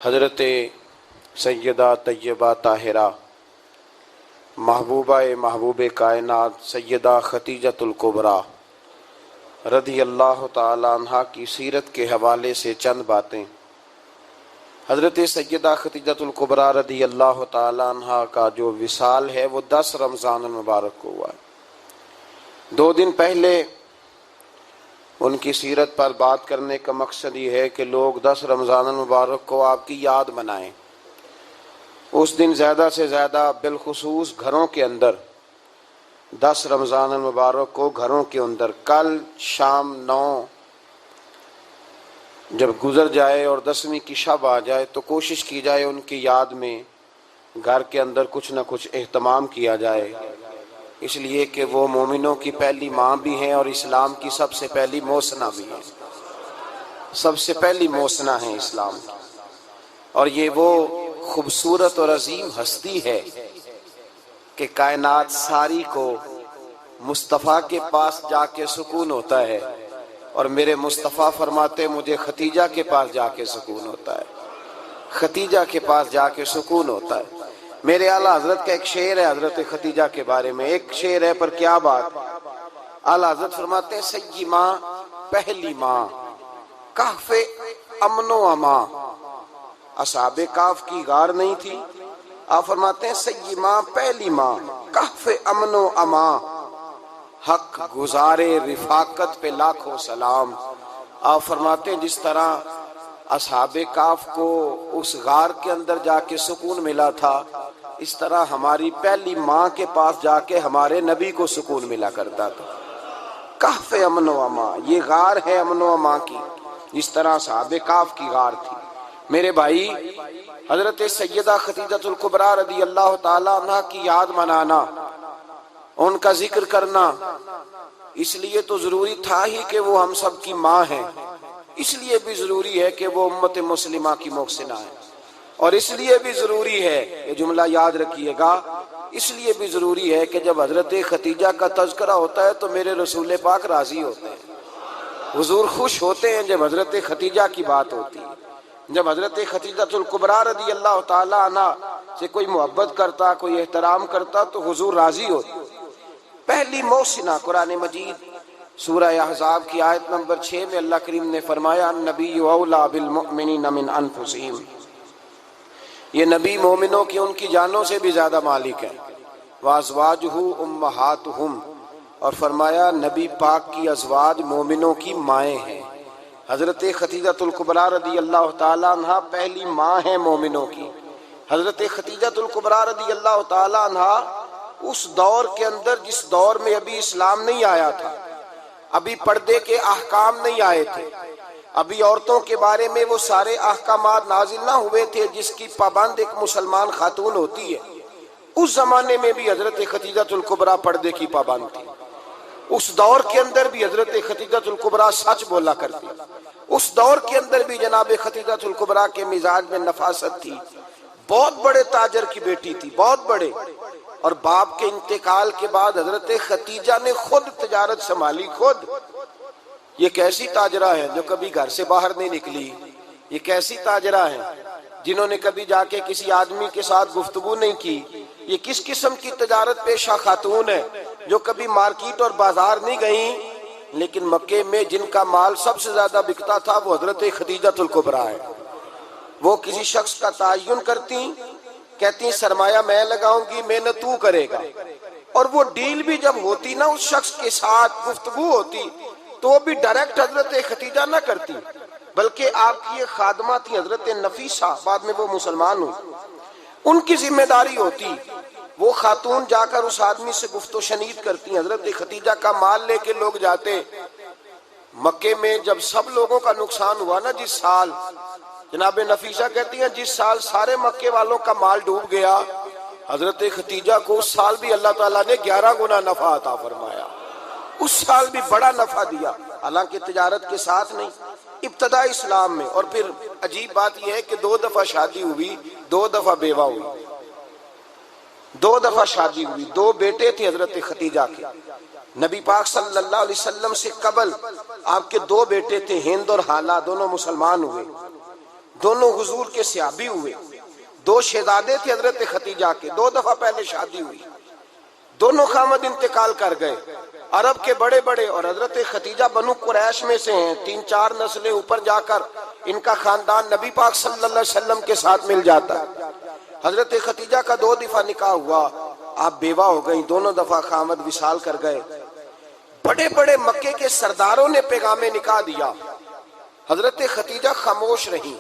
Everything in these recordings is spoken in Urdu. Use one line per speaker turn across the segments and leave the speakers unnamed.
حضرت سیدہ طیبہ طاہرہ محبوب کائنات سیدہ خدیجۃ الکبریٰ رضی اللہ تعالیٰ عنہا کی سیرت کے حوالے سے چند باتیں۔ حضرت سیدہ خدیجۃ الکبریٰ رضی اللہ تعالیٰ عنہا کا جو وصال ہے وہ 10 رمضان المبارک کو ہوا ہے۔ 2 دن پہلے ان کی سیرت پر بات کرنے کا مقصد یہ ہے کہ لوگ 10 رمضان المبارک کو آپ کی یاد منائیں۔ اس دن زیادہ سے زیادہ بالخصوص گھروں کے اندر 10 رمضان المبارک کو گھروں کے اندر کل شام 9 جب گزر جائے اور 10ویں کی شب آ جائے تو کوشش کی جائے ان کی یاد میں گھر کے اندر کچھ نہ کچھ اہتمام کیا جائے، اس لیے کہ وہ مومنوں کی پہلی ماں بھی ہیں اور اسلام کی سب سے پہلی موسنہ بھی ہیں، سب سے پہلی موسنہ ہیں اسلام کی، اور یہ وہ خوبصورت اور عظیم ہستی ہے کہ کائنات ساری کو مصطفیٰ کے پاس جا کے سکون ہوتا ہے، اور میرے مصطفیٰ فرماتے مجھے ختیجہ کے پاس جا کے سکون ہوتا ہے، ختیجہ کے پاس جا کے سکون ہوتا ہے۔ میرے اعلیٰ حضرت کا ایک شعر ہے حضرت ختیجہ کے بارے میں، ایک شعر ہے پر کیا بات۔ اعلیٰ حضرت فرماتے ہیں سیدی ماں پہلی ماں کہف امن و امان، اصحاب کہف کی غار نہیں تھی، آپ فرماتے ہیں سیدی ماں پہلی ماں کہف امن و امان، حق گزارے رفاقت پہ لاکھوں سلام۔ آپ فرماتے ہیں جس طرح اصحاب کہف کو اس غار کے اندر جا کے سکون ملا تھا، اس طرح ہماری پہلی ماں کے پاس جا کے ہمارے نبی کو سکون ملا کرتا تھا۔ کہف امن و امان، یہ غار ہے امن و امان کی، جس طرح اصحاب کہف کی غار تھی۔ میرے بھائی، حضرت سیدہ خدیجۃ الکبریٰ رضی اللہ تعالیٰ عنہ کی یاد منانا، ان کا ذکر کرنا اس لیے تو ضروری تھا ہی کہ وہ ہم سب کی ماں ہیں، اس لیے بھی ضروری ہے کہ وہ امت مسلمہ کی محسنہ ہے، اور اس لیے بھی ضروری ہے، یہ جملہ یاد رکھیے گا، اس لیے بھی ضروری ہے کہ جب حضرت ختیجہ کا تذکرہ ہوتا ہے تو میرے رسول پاک راضی ہوتے ہیں، حضور خوش ہوتے ہیں جب حضرت ختیجہ کی بات ہوتی ہے۔ جب حضرت خدیجۃ الکبریٰ رضی اللہ تعالیٰ عنہ سے کوئی محبت کرتا، کوئی احترام کرتا تو حضور راضی ہوتے۔ پہلی محسنہ، قرآن مجید سورہ احزاب کی آیت نمبر 6 میں اللہ کریم نے فرمایا النبی اولیٰ بالمؤمنین من انفسہم، یہ نبی مومنوں کی ان کی جانوں سے بھی زیادہ مالک ہے، وازواجہ امہاتہم، اور فرمایا نبی پاک کی ازواج مومنوں کی مائیں ہیں۔ حضرت خدیجۃ الکبریٰ رضی اللہ تعالیٰ عنہ پہلی ماں ہیں مومنوں کی۔ حضرت خدیجۃ الکبریٰ رضی اللہ تعالیٰ عنہ اس دور کے اندر جس دور میں ابھی اسلام نہیں آیا تھا، ابھی پردے کے احکام نہیں آئے تھے، ابھی عورتوں کے بارے میں وہ سارے احکامات نازل نہ ہوئے تھے جس کی پابند ایک مسلمان خاتون ہوتی ہے، اس زمانے میں بھی حضرت خدیجۃ الکبریٰ پردے کی پابند تھی۔ اس دور کے اندر بھی حضرت خدیجۃ الکبریٰ سچ بولا کرتی، اس دور کے اندر بھی جناب خدیجۃ الکبریٰ کے مزاج میں نفاست تھی، بہت بڑے تاجر کی بیٹی تھی، بہت بڑے، اور باپ کے انتقال کے بعد حضرت خدیجہ نے خود تجارت سنبھالی، خود۔ یہ کیسی تاجرہ ہیں جو کبھی گھر سے باہر نہیں نکلی، یہ کیسی تاجرہ ہیں جنہوں نے کبھی جا کے کسی آدمی کے ساتھ گفتگو نہیں کی، یہ کس قسم کی تجارت پیشہ خاتون ہے جو کبھی مارکیٹ اور بازار نہیں گئیں، لیکن مکے میں جن کا مال سب سے زیادہ بکتا تھا وہ حضرت خدیجۃ الکبریٰ ہے۔ وہ کسی شخص کا تعین کرتی، کہتی سرمایہ میں لگاؤں گی، محنت تو کرے گا، اور وہ ڈیل بھی جب ہوتی نا، اس شخص کے ساتھ گفتگو ہوتی تو وہ بھی ڈائریکٹ حضرت خدیجہ نہ کرتی، بلکہ آپ کی ایک خادمہ تھی حضرت نفیسہ، بعد میں وہ مسلمان ہوئی، ان کی ذمہ داری ہوتی، وہ خاتون جا کر اس آدمی سے گفت و شنید کرتی۔ حضرت خدیجہ کا مال لے کے لوگ جاتے مکے میں، جب سب لوگوں کا نقصان ہوا نا جس سال، جناب نفیسہ کہتی ہیں جس سال سارے مکے والوں کا مال ڈوب گیا، حضرت خدیجہ کو اس سال بھی اللہ تعالیٰ نے 11 گنا نفع عطا فرمایا، اس سال بھی بڑا نفع دیا، حالانکہ تجارت کے ساتھ نہیں، ابتدا اسلام میں۔ اور پھر عجیب بات یہ ہے کہ 2 دفعہ شادی ہوئی، 2 دفعہ بیوہ ہوئی، 2 دفعہ شادی ہوئی، 2 بیٹے تھے حضرت خدیجہ کے۔ نبی پاک صلی اللہ علیہ وسلم سے قبل آپ کے 2 بیٹے تھے، ہند اور حالہ، دونوں مسلمان ہوئے۔ دونوں حضور کے صحابی ہوئے، دو شہزادے تھے حضرت خدیجہ کے، 2 دفعہ پہلے شادی ہوئی، دونوں خامد انتقال کر گئے، عرب کے بڑے بڑے، اور حضرت خدیجہ بنو قریش میں سے ہیں، 3-4 نسلیں اوپر جا کر ان کا خاندان نبی پاک صلی اللہ علیہ وسلم کے ساتھ مل جاتا ہے۔ حضرت خدیجہ کا 2 دفعہ نکاح ہوا، آپ بیوہ ہو گئیں، دونوں دفعہ خامد وصال کر گئے۔ بڑے بڑے مکے کے سرداروں نے پیغام نکاح دیا، حضرت خدیجہ خاموش رہی،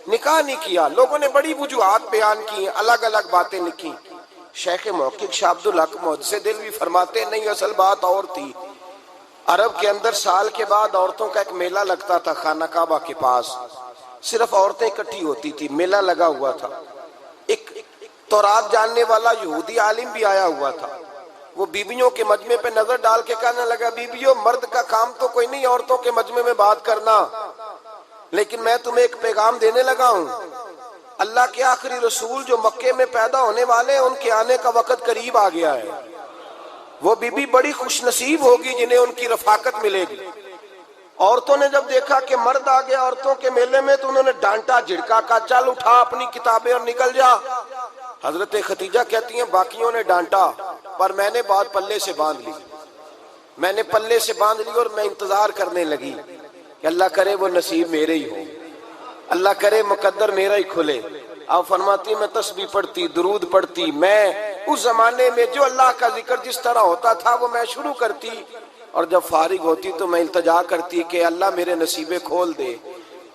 نکاح نہیں کیا۔ لوگوں نے بڑی وجوہات بیان کی، الگ الگ باتیں لکھی۔ شیخ محقق شاہ عبدالحق محدث دہلوی فرماتے نہیں، اصل بات اور تھی۔ عرب کے اندر سال کے بعد عورتوں کا ایک میلہ لگتا تھا خانہ کعبہ کے پاس، صرف عورتیں اکٹھی ہوتی تھی، میلہ لگا ہوا تھا۔ ایک تورات جاننے والا یہودی عالم بھی آیا ہوا تھا، وہ بیویوں کے مجمع پہ نظر ڈال کے کہنے لگا، بیویوں مرد کا کام تو کوئی نہیں عورتوں کے مجمع میں بات کرنا، لیکن میں تمہیں ایک پیغام دینے لگا ہوں، اللہ کے آخری رسول جو مکے میں پیدا ہونے والے ہیں ان کے آنے کا وقت قریب آ گیا ہے۔ وہ بی بی بڑی خوش نصیب ہوگی جنہیں ان کی رفاقت ملے گی۔ عورتوں نے جب دیکھا کہ مرد آ گیا عورتوں کے میلے میں تو انہوں نے ڈانٹا جھڑکا، کہا چل اٹھا اپنی کتابیں اور نکل جا۔ حضرت خدیجہ کہتی ہیں باقیوں نے ڈانٹا پر میں نے بات پلے سے باندھ لی، میں نے پلے سے باندھ لی اور میں انتظار کرنے لگی کہ اللہ کرے وہ نصیب میرے ہی ہو، اللہ کرے مقدر میرا ہی کھلے۔ آپ فرماتی میں تسبیح پڑھتی، درود پڑھتی، میں اس زمانے میں جو اللہ کا ذکر جس طرح ہوتا تھا وہ میں شروع کرتی، اور جب فارغ ہوتی تو میں التجا کرتی کہ اللہ میرے نصیبے کھول دے۔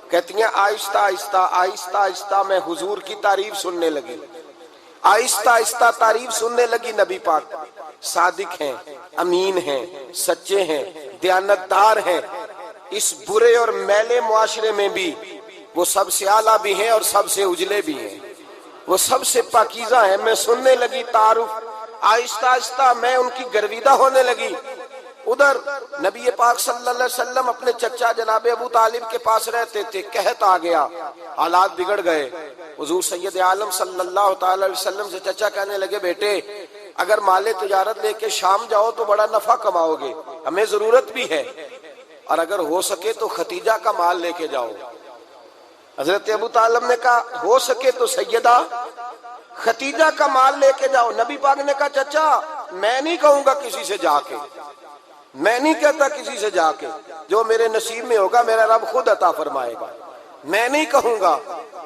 کہتی ہیں آہستہ آہستہ آہستہ آہستہ میں حضور کی تعریف سننے لگی، آہستہ آہستہ تعریف سننے لگی۔ نبی پاک صادق ہیں، امین ہیں، سچے ہیں، دیانتدار ہیں، اس برے اور میلے معاشرے میں بھی وہ سب سے اعلیٰ بھی ہیں اور سب سے اجلے بھی ہیں، وہ سب سے پاکیزہ ہیں۔ میں سننے لگی تعارف، آہستہ آہستہ میں ان کی گرویدہ ہونے لگی۔ ادھر نبی پاک صلی اللہ علیہ وسلم اپنے چچا جناب ابو طالب کے پاس رہتے تھے، قحط آ گیا، حالات بگڑ گئے۔ حضور سید عالم صلی اللہ تعالی علیہ وسلم سے چچا کہنے لگے بیٹے اگر مال تجارت لے کے شام جاؤ تو بڑا نفع کماؤ گے، ہمیں ضرورت بھی ہے، اور اگر ہو سکے تو ختیجہ کا مال لے کے جاؤ۔ حضرت ابو طالب نے کہا ہو سکے تو سیدہ ختیجہ کا مال لے کے جاؤ۔ نبی پاک نے کہا چچا میں نہیں کہوں گا کسی سے جا کے، میں نہیں کہتا کسی سے جا کے، جو میرے نصیب میں ہوگا میرا رب خود عطا فرمائے گا، میں نہیں کہوں گا۔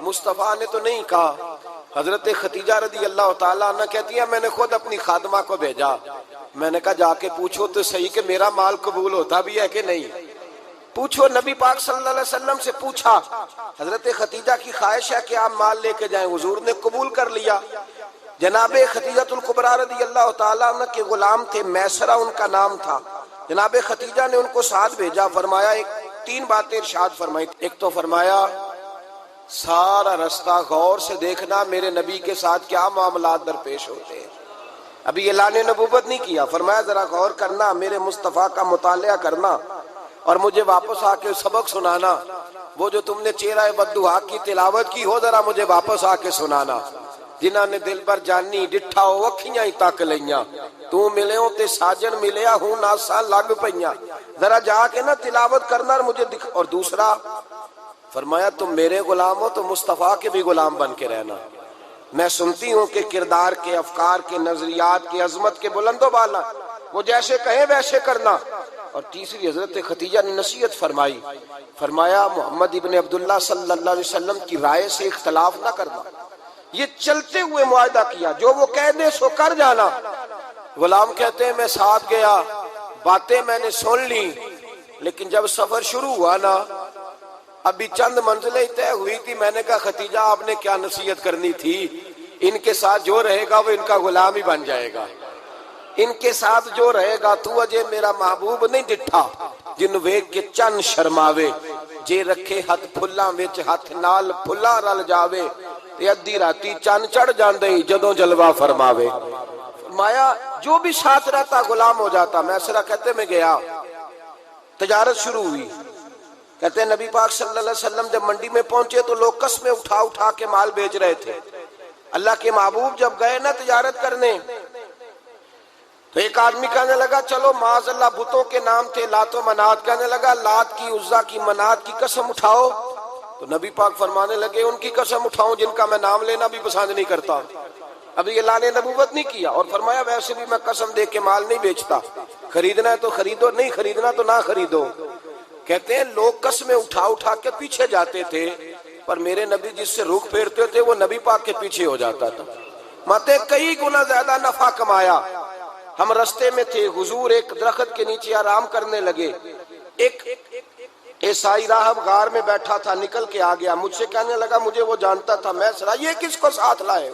مصطفیٰ نے تو نہیں کہا۔ حضرت خدیجہ رضی اللہ تعالیٰ عنہ کہتی ہے میں نے خود اپنی خادمہ کو بھیجا، میں نے کہا جا کے پوچھو تو صحیح کہ میرا مال قبول ہوتا بھی ہے کہ نہیں، پوچھو۔ نبی پاک صلی اللہ علیہ وسلم سے پوچھا، حضرت خدیجہ کی خواہش ہے کہ آپ مال لے کے جائیں، حضور نے قبول کر لیا۔ جناب خدیجہ الکبریٰ رضی اللہ تعالیٰ عنہ کے غلام تھے، میسرہ ان کا نام تھا، جناب خدیجہ نے ان کو ساتھ بھیجا۔ فرمایا 3 باتیں ارشاد فرمائی، ایک تو فرمایا سارا رستہ غور سے دیکھنا میرے نبی کے ساتھ کیا معاملات درپیش ہوتے ہیں، ابھی اعلان نبوت نہیں کیا، فرمایا ذرا غور کرنا، میرے مصطفیٰ کا مطالعہ کرنا اور مجھے واپس آ کے سبق سنانا، وہ جو تم نے چہرہ بددعا کی تلاوت کی ہو ذرا مجھے واپس آ کے سنانا۔ جنہاں نے دل بر جانی ڈٹھا ہو اکھیاں ہی تک لیاں، تو ملے ہوں تے ساجن ملیا ہوں ناساں لگ پئیاں، ذرا جا کے نا تلاوت کرنا اور مجھے دکھ۔ اور دوسرا فرمایا تم میرے غلام ہو تو مصطفیٰ کے بھی غلام بن کے رہنا، میں سنتی ہوں کہ کردار کے، افکار کے، نظریات کے، عظمت کے بلند و بالا، وہ جیسے کہیں ویسے کرنا۔ اور تیسری حضرت خدیجہ نے نصیحت فرمائی، فرمایا محمد ابن عبداللہ صلی اللہ علیہ وسلم کی رائے سے اختلاف نہ کرنا، یہ چلتے ہوئے معاہدہ کیا، جو وہ کہہ دے سو کر جانا۔ غلام کہتے ہیں میں ساتھ گیا، باتیں میں نے سن لی، لیکن جب سفر شروع ہوا نا ابھی چند منزلیں طے ہوئی تھی، میں نے کہا خدیجہ آپ نے کیا نصیحت کرنی تھی، ان کے ساتھ جو رہے گا وہ ان کا غلام ہی بن جائے گا، ان کے ساتھ جو رہے گا تو اجے میرا محبوب نہیں ڈٹھا جن ویکھ کے چن شرماوے، جے رکھے ہاتھ پھلاں وچ ہاتھ نال پھلا رل جاوے، تے ادھی راتی چن چڑھ جاندے جدوں جلوہ فرماوے۔ فرمایا جو بھی ساتھ رہتا غلام ہو جاتا۔ میسرہ کہتے میں گیا، تجارت شروع ہوئی، کہتے ہیں نبی پاک صلی اللہ علیہ وسلم جب منڈی میں پہنچے تو لوگ قسمیں اٹھا اٹھا کے مال بیچ رہے تھے۔ اللہ کے محبوب جب گئے نا تجارت کرنے تو ایک آدمی کہنے لگا چلو معاذ اللہ، بتوں کے نام تھے لات و منات، کہنے لگا لات کی، عزا کی، منات کی قسم اٹھاؤ، تو نبی پاک فرمانے لگے ان کی قسم اٹھاؤں جن کا میں نام لینا بھی پسند نہیں کرتا. ابھی اعلان نبوت نہیں کیا. اور فرمایا ویسے بھی میں قسم دے کے مال نہیں بیچتا, خریدنا ہے تو خریدو, نہیں خریدنا تو نہ خریدو. کہتے ہیں لوگ قسمیں اٹھا اٹھا کے پیچھے جاتے تھے, پر میرے نبی جس سے رخ پھیرتے تھے وہ نبی پاک کے پیچھے ہو جاتا تھا. ماتے کئی گنا زیادہ نفع کمایا. ہم رستے میں تھے, حضور ایک درخت کے نیچے آرام کرنے لگے. ایک عیسائی راہب غار میں بیٹھا تھا, نکل کے آ گیا, مجھ سے کہنے لگا مجھے وہ جانتا تھا. میں سنا یہ کس کو ساتھ لائے,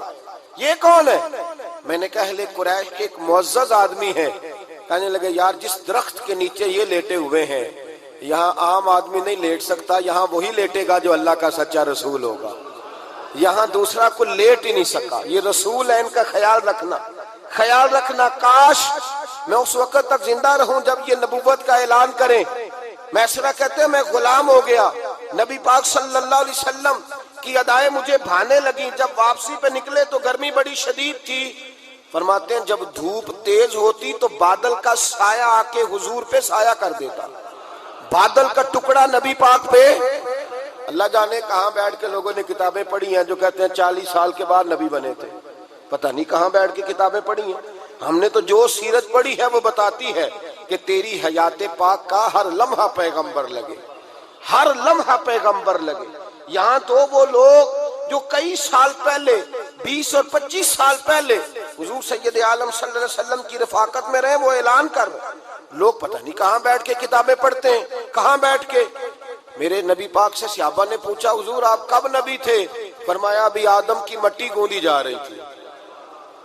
یہ کون ہے؟ میں نے کہا اہل قریش کے ایک معزز آدمی ہے. کہنے لگے یار جس درخت کے نیچے یہ لیٹے ہوئے ہیں یہاں عام آدمی نہیں لیٹ سکتا, یہاں وہی لیٹے گا جو اللہ کا سچا رسول ہوگا, یہاں دوسرا کو لیٹ ہی نہیں سکا. یہ رسول ہے, ان کا خیال رکھنا, خیال رکھنا. کاش میں اس وقت تک زندہ رہوں جب یہ نبوت کا اعلان کریں. میسرہ کہتے ہیں میں غلام ہو گیا. نبی پاک صلی اللہ علیہ وسلم کی ادائیں مجھے بھانے لگی. جب واپسی پہ نکلے تو گرمی بڑی شدید تھی. فرماتے ہیں جب دھوپ تیز ہوتی تو بادل کا سایہ آ کے حضور پہ سایہ کر دیتا. بادل کا ٹکڑا نبی پاک پہ. اللہ جانے کہاں بیٹھ کے لوگوں نے کتابیں پڑھی ہیں جو کہتے ہیں 40 سال کے بعد نبی بنے تھے. پتہ نہیں کہاں بیٹھ کے کتابیں پڑھی ہیں. ہم نے تو جو سیرت پڑھی ہے وہ بتاتی ہے کہ تیری حیات پاک کا ہر لمحہ پیغمبر لگے, ہر لمحہ پیغمبر لگے. یہاں تو وہ لوگ جو کئی سال پہلے 20 اور 25 سال پہلے حضور سید عالم صلی اللہ علیہ وسلم کی رفاقت میں رہے وہ اعلان کر رہے. لوگ پتہ نہیں کہاں بیٹھ کے کتابیں پڑھتے ہیں, کہاں بیٹھ کے. میرے نبی پاک سے صحابہ نے پوچھا حضور آپ کب نبی تھے؟ فرمایا ابھی آدم کی مٹی گوندی جا رہی تھی,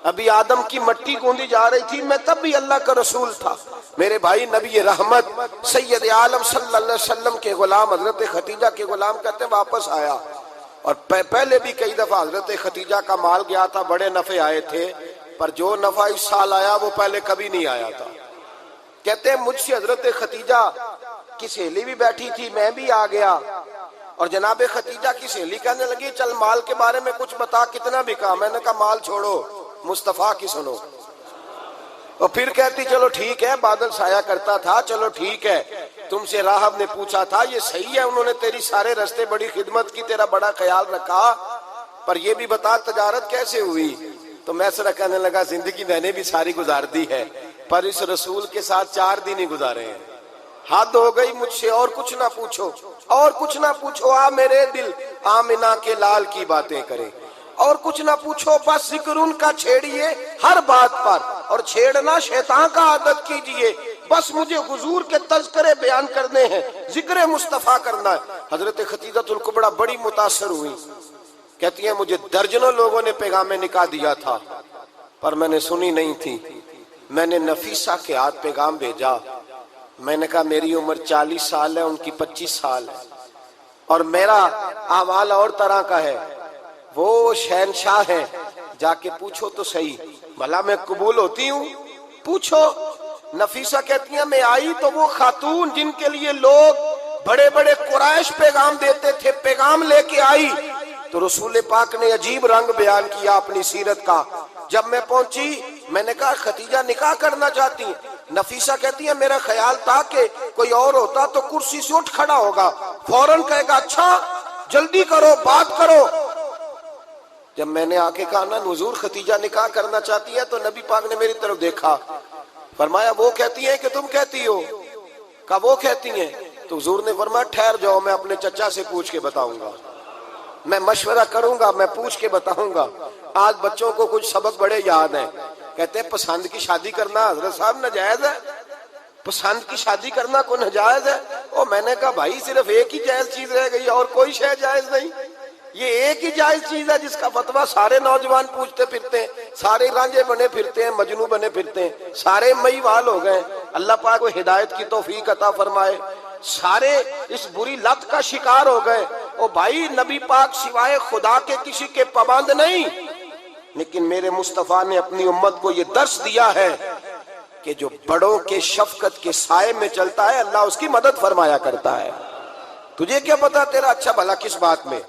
ابھی آدم کی مٹی گوندی جا رہی تھی, میں تب بھی اللہ کا رسول تھا. میرے بھائی نبی رحمت سید عالم صلی اللہ علیہ وسلم کے غلام حضرت خدیجہ کے غلام کہتے ہیں واپس آیا. اور پہلے بھی کئی دفعہ حضرت خدیجہ کا مال گیا تھا, بڑے نفع آئے تھے, پر جو نفع اس سال آیا وہ پہلے کبھی نہیں آیا تھا. کہتے ہیں مجھ سے حضرت خدیجہ کی سہیلی بھی بیٹھی تھی, میں بھی آ گیا. اور جناب خدیجہ کی سہیلی کہنے لگی چل مال کے بارے میں کچھ بتا, کتنا بکا؟ میں نے کہا مال چھوڑو, مصطفیٰ کی سنو. اور پھر کہتی چلو ٹھیک ہے, بادل سایہ کرتا تھا, چلو ٹھیک ہے. تم سے راہب نے پوچھا تھا یہ صحیح ہے, انہوں نے تیری سارے رستے بڑی خدمت کی, تیرا بڑا خیال رکھا, پر یہ بھی بتا تجارت کیسے ہوئی؟ تو میں سر کہنے لگا زندگی میں نے بھی ساری گزار دی ہے, پر اس رسول کے ساتھ 4 دن ہی گزارے ہیں. حد ہو گئی مجھ سے, اور کچھ نہ پوچھو, اور کچھ نہ پوچھو. آ میرے دل آمنہ کے لال کی باتیں کرے, اور کچھ نہ پوچھو, بس ذکر ان کا چھیڑیے ہر بات پر, اور چھیڑنا شیطان کا عادت کیجئے. بس مجھے حضور کے تذکرے بیان کرنے ہیں, ذکر مصطفیٰ کرنا ہے. حضرت خدیجہ الکبریٰ بڑی متاثر ہوئی. کہتی ہیں مجھے درجنوں لوگوں نے پیغام نکاح دیا تھا, پر میں نے سنی نہیں تھی. میں نے نفیسہ کے ہاتھ پیغام بھیجا. میں نے کہا میری عمر 40 سال ہے, ان کی 25 سال ہے, اور میرا اعمال اور طرح کا ہے. وہ شہنشاہ ہیں, جا کے پوچھو تو صحیح, بھلا میں قبول ہوتی ہوں؟ پوچھو. نفیسہ کہتی ہیں میں آئی تو وہ خاتون جن کے لیے لوگ بڑے بڑے قریش پیغام دیتے تھے, پیغام لے کے آئی. تو رسول پاک نے عجیب رنگ بیان کیا اپنی سیرت کا. جب میں پہنچی میں نے کہا خدیجہ نکاح کرنا چاہتی ہیں؟ نفیسہ کہتی ہے میرا خیال تھا کہ کوئی اور ہوتا تو کرسی سے اٹھ کھڑا ہوگا, فوراً کہے گا اچھا جلدی کرو, بات کرو. جب میں نے آ کے کہا نا حضور خدیجہ نکاح کرنا چاہتی ہے, تو نبی پاک نے میری طرف دیکھا, فرمایا وہ کہتی ہیں کہ تم کہتی ہو؟ کہا وہ کہتی ہیں. تو حضور نے فرمایا ٹھہر جاؤ, میں اپنے چچا سے پوچھ کے بتاؤں گا, میں مشورہ کروں گا, میں پوچھ کے بتاؤں گا. آج بچوں کو کچھ سبق بڑے یاد ہیں. کہتے ہیں پسند کی شادی کرنا حضرت صاحب ناجائز ہے, پسند کی شادی کرنا کوئی ناجائز ہے؟ اور میں نے کہا بھائی صرف ایک ہی جائز چیز رہ گئی, اور کوئی شے جائز نہیں. یہ ایک ہی جائز چیز ہے جس کا فتویٰ سارے نوجوان پوچھتے پھرتے ہیں, سارے رانجے بنے پھرتے ہیں, مجنو بنے پھرتے ہیں, سارے مئی وال ہو گئے. اللہ پاک کو ہدایت کی توفیق عطا فرمائے. سارے اس بری لت کا شکار ہو گئے. او بھائی نبی پاک سوائے خدا کے کسی کے پابند نہیں, لیکن میرے مصطفیٰ نے اپنی امت کو یہ درس دیا ہے کہ جو بڑوں کے شفقت کے سائے میں چلتا ہے اللہ اس کی مدد فرمایا کرتا ہے. تجھے کیا پتا تیرا اچھا بھلا کس بات میں؟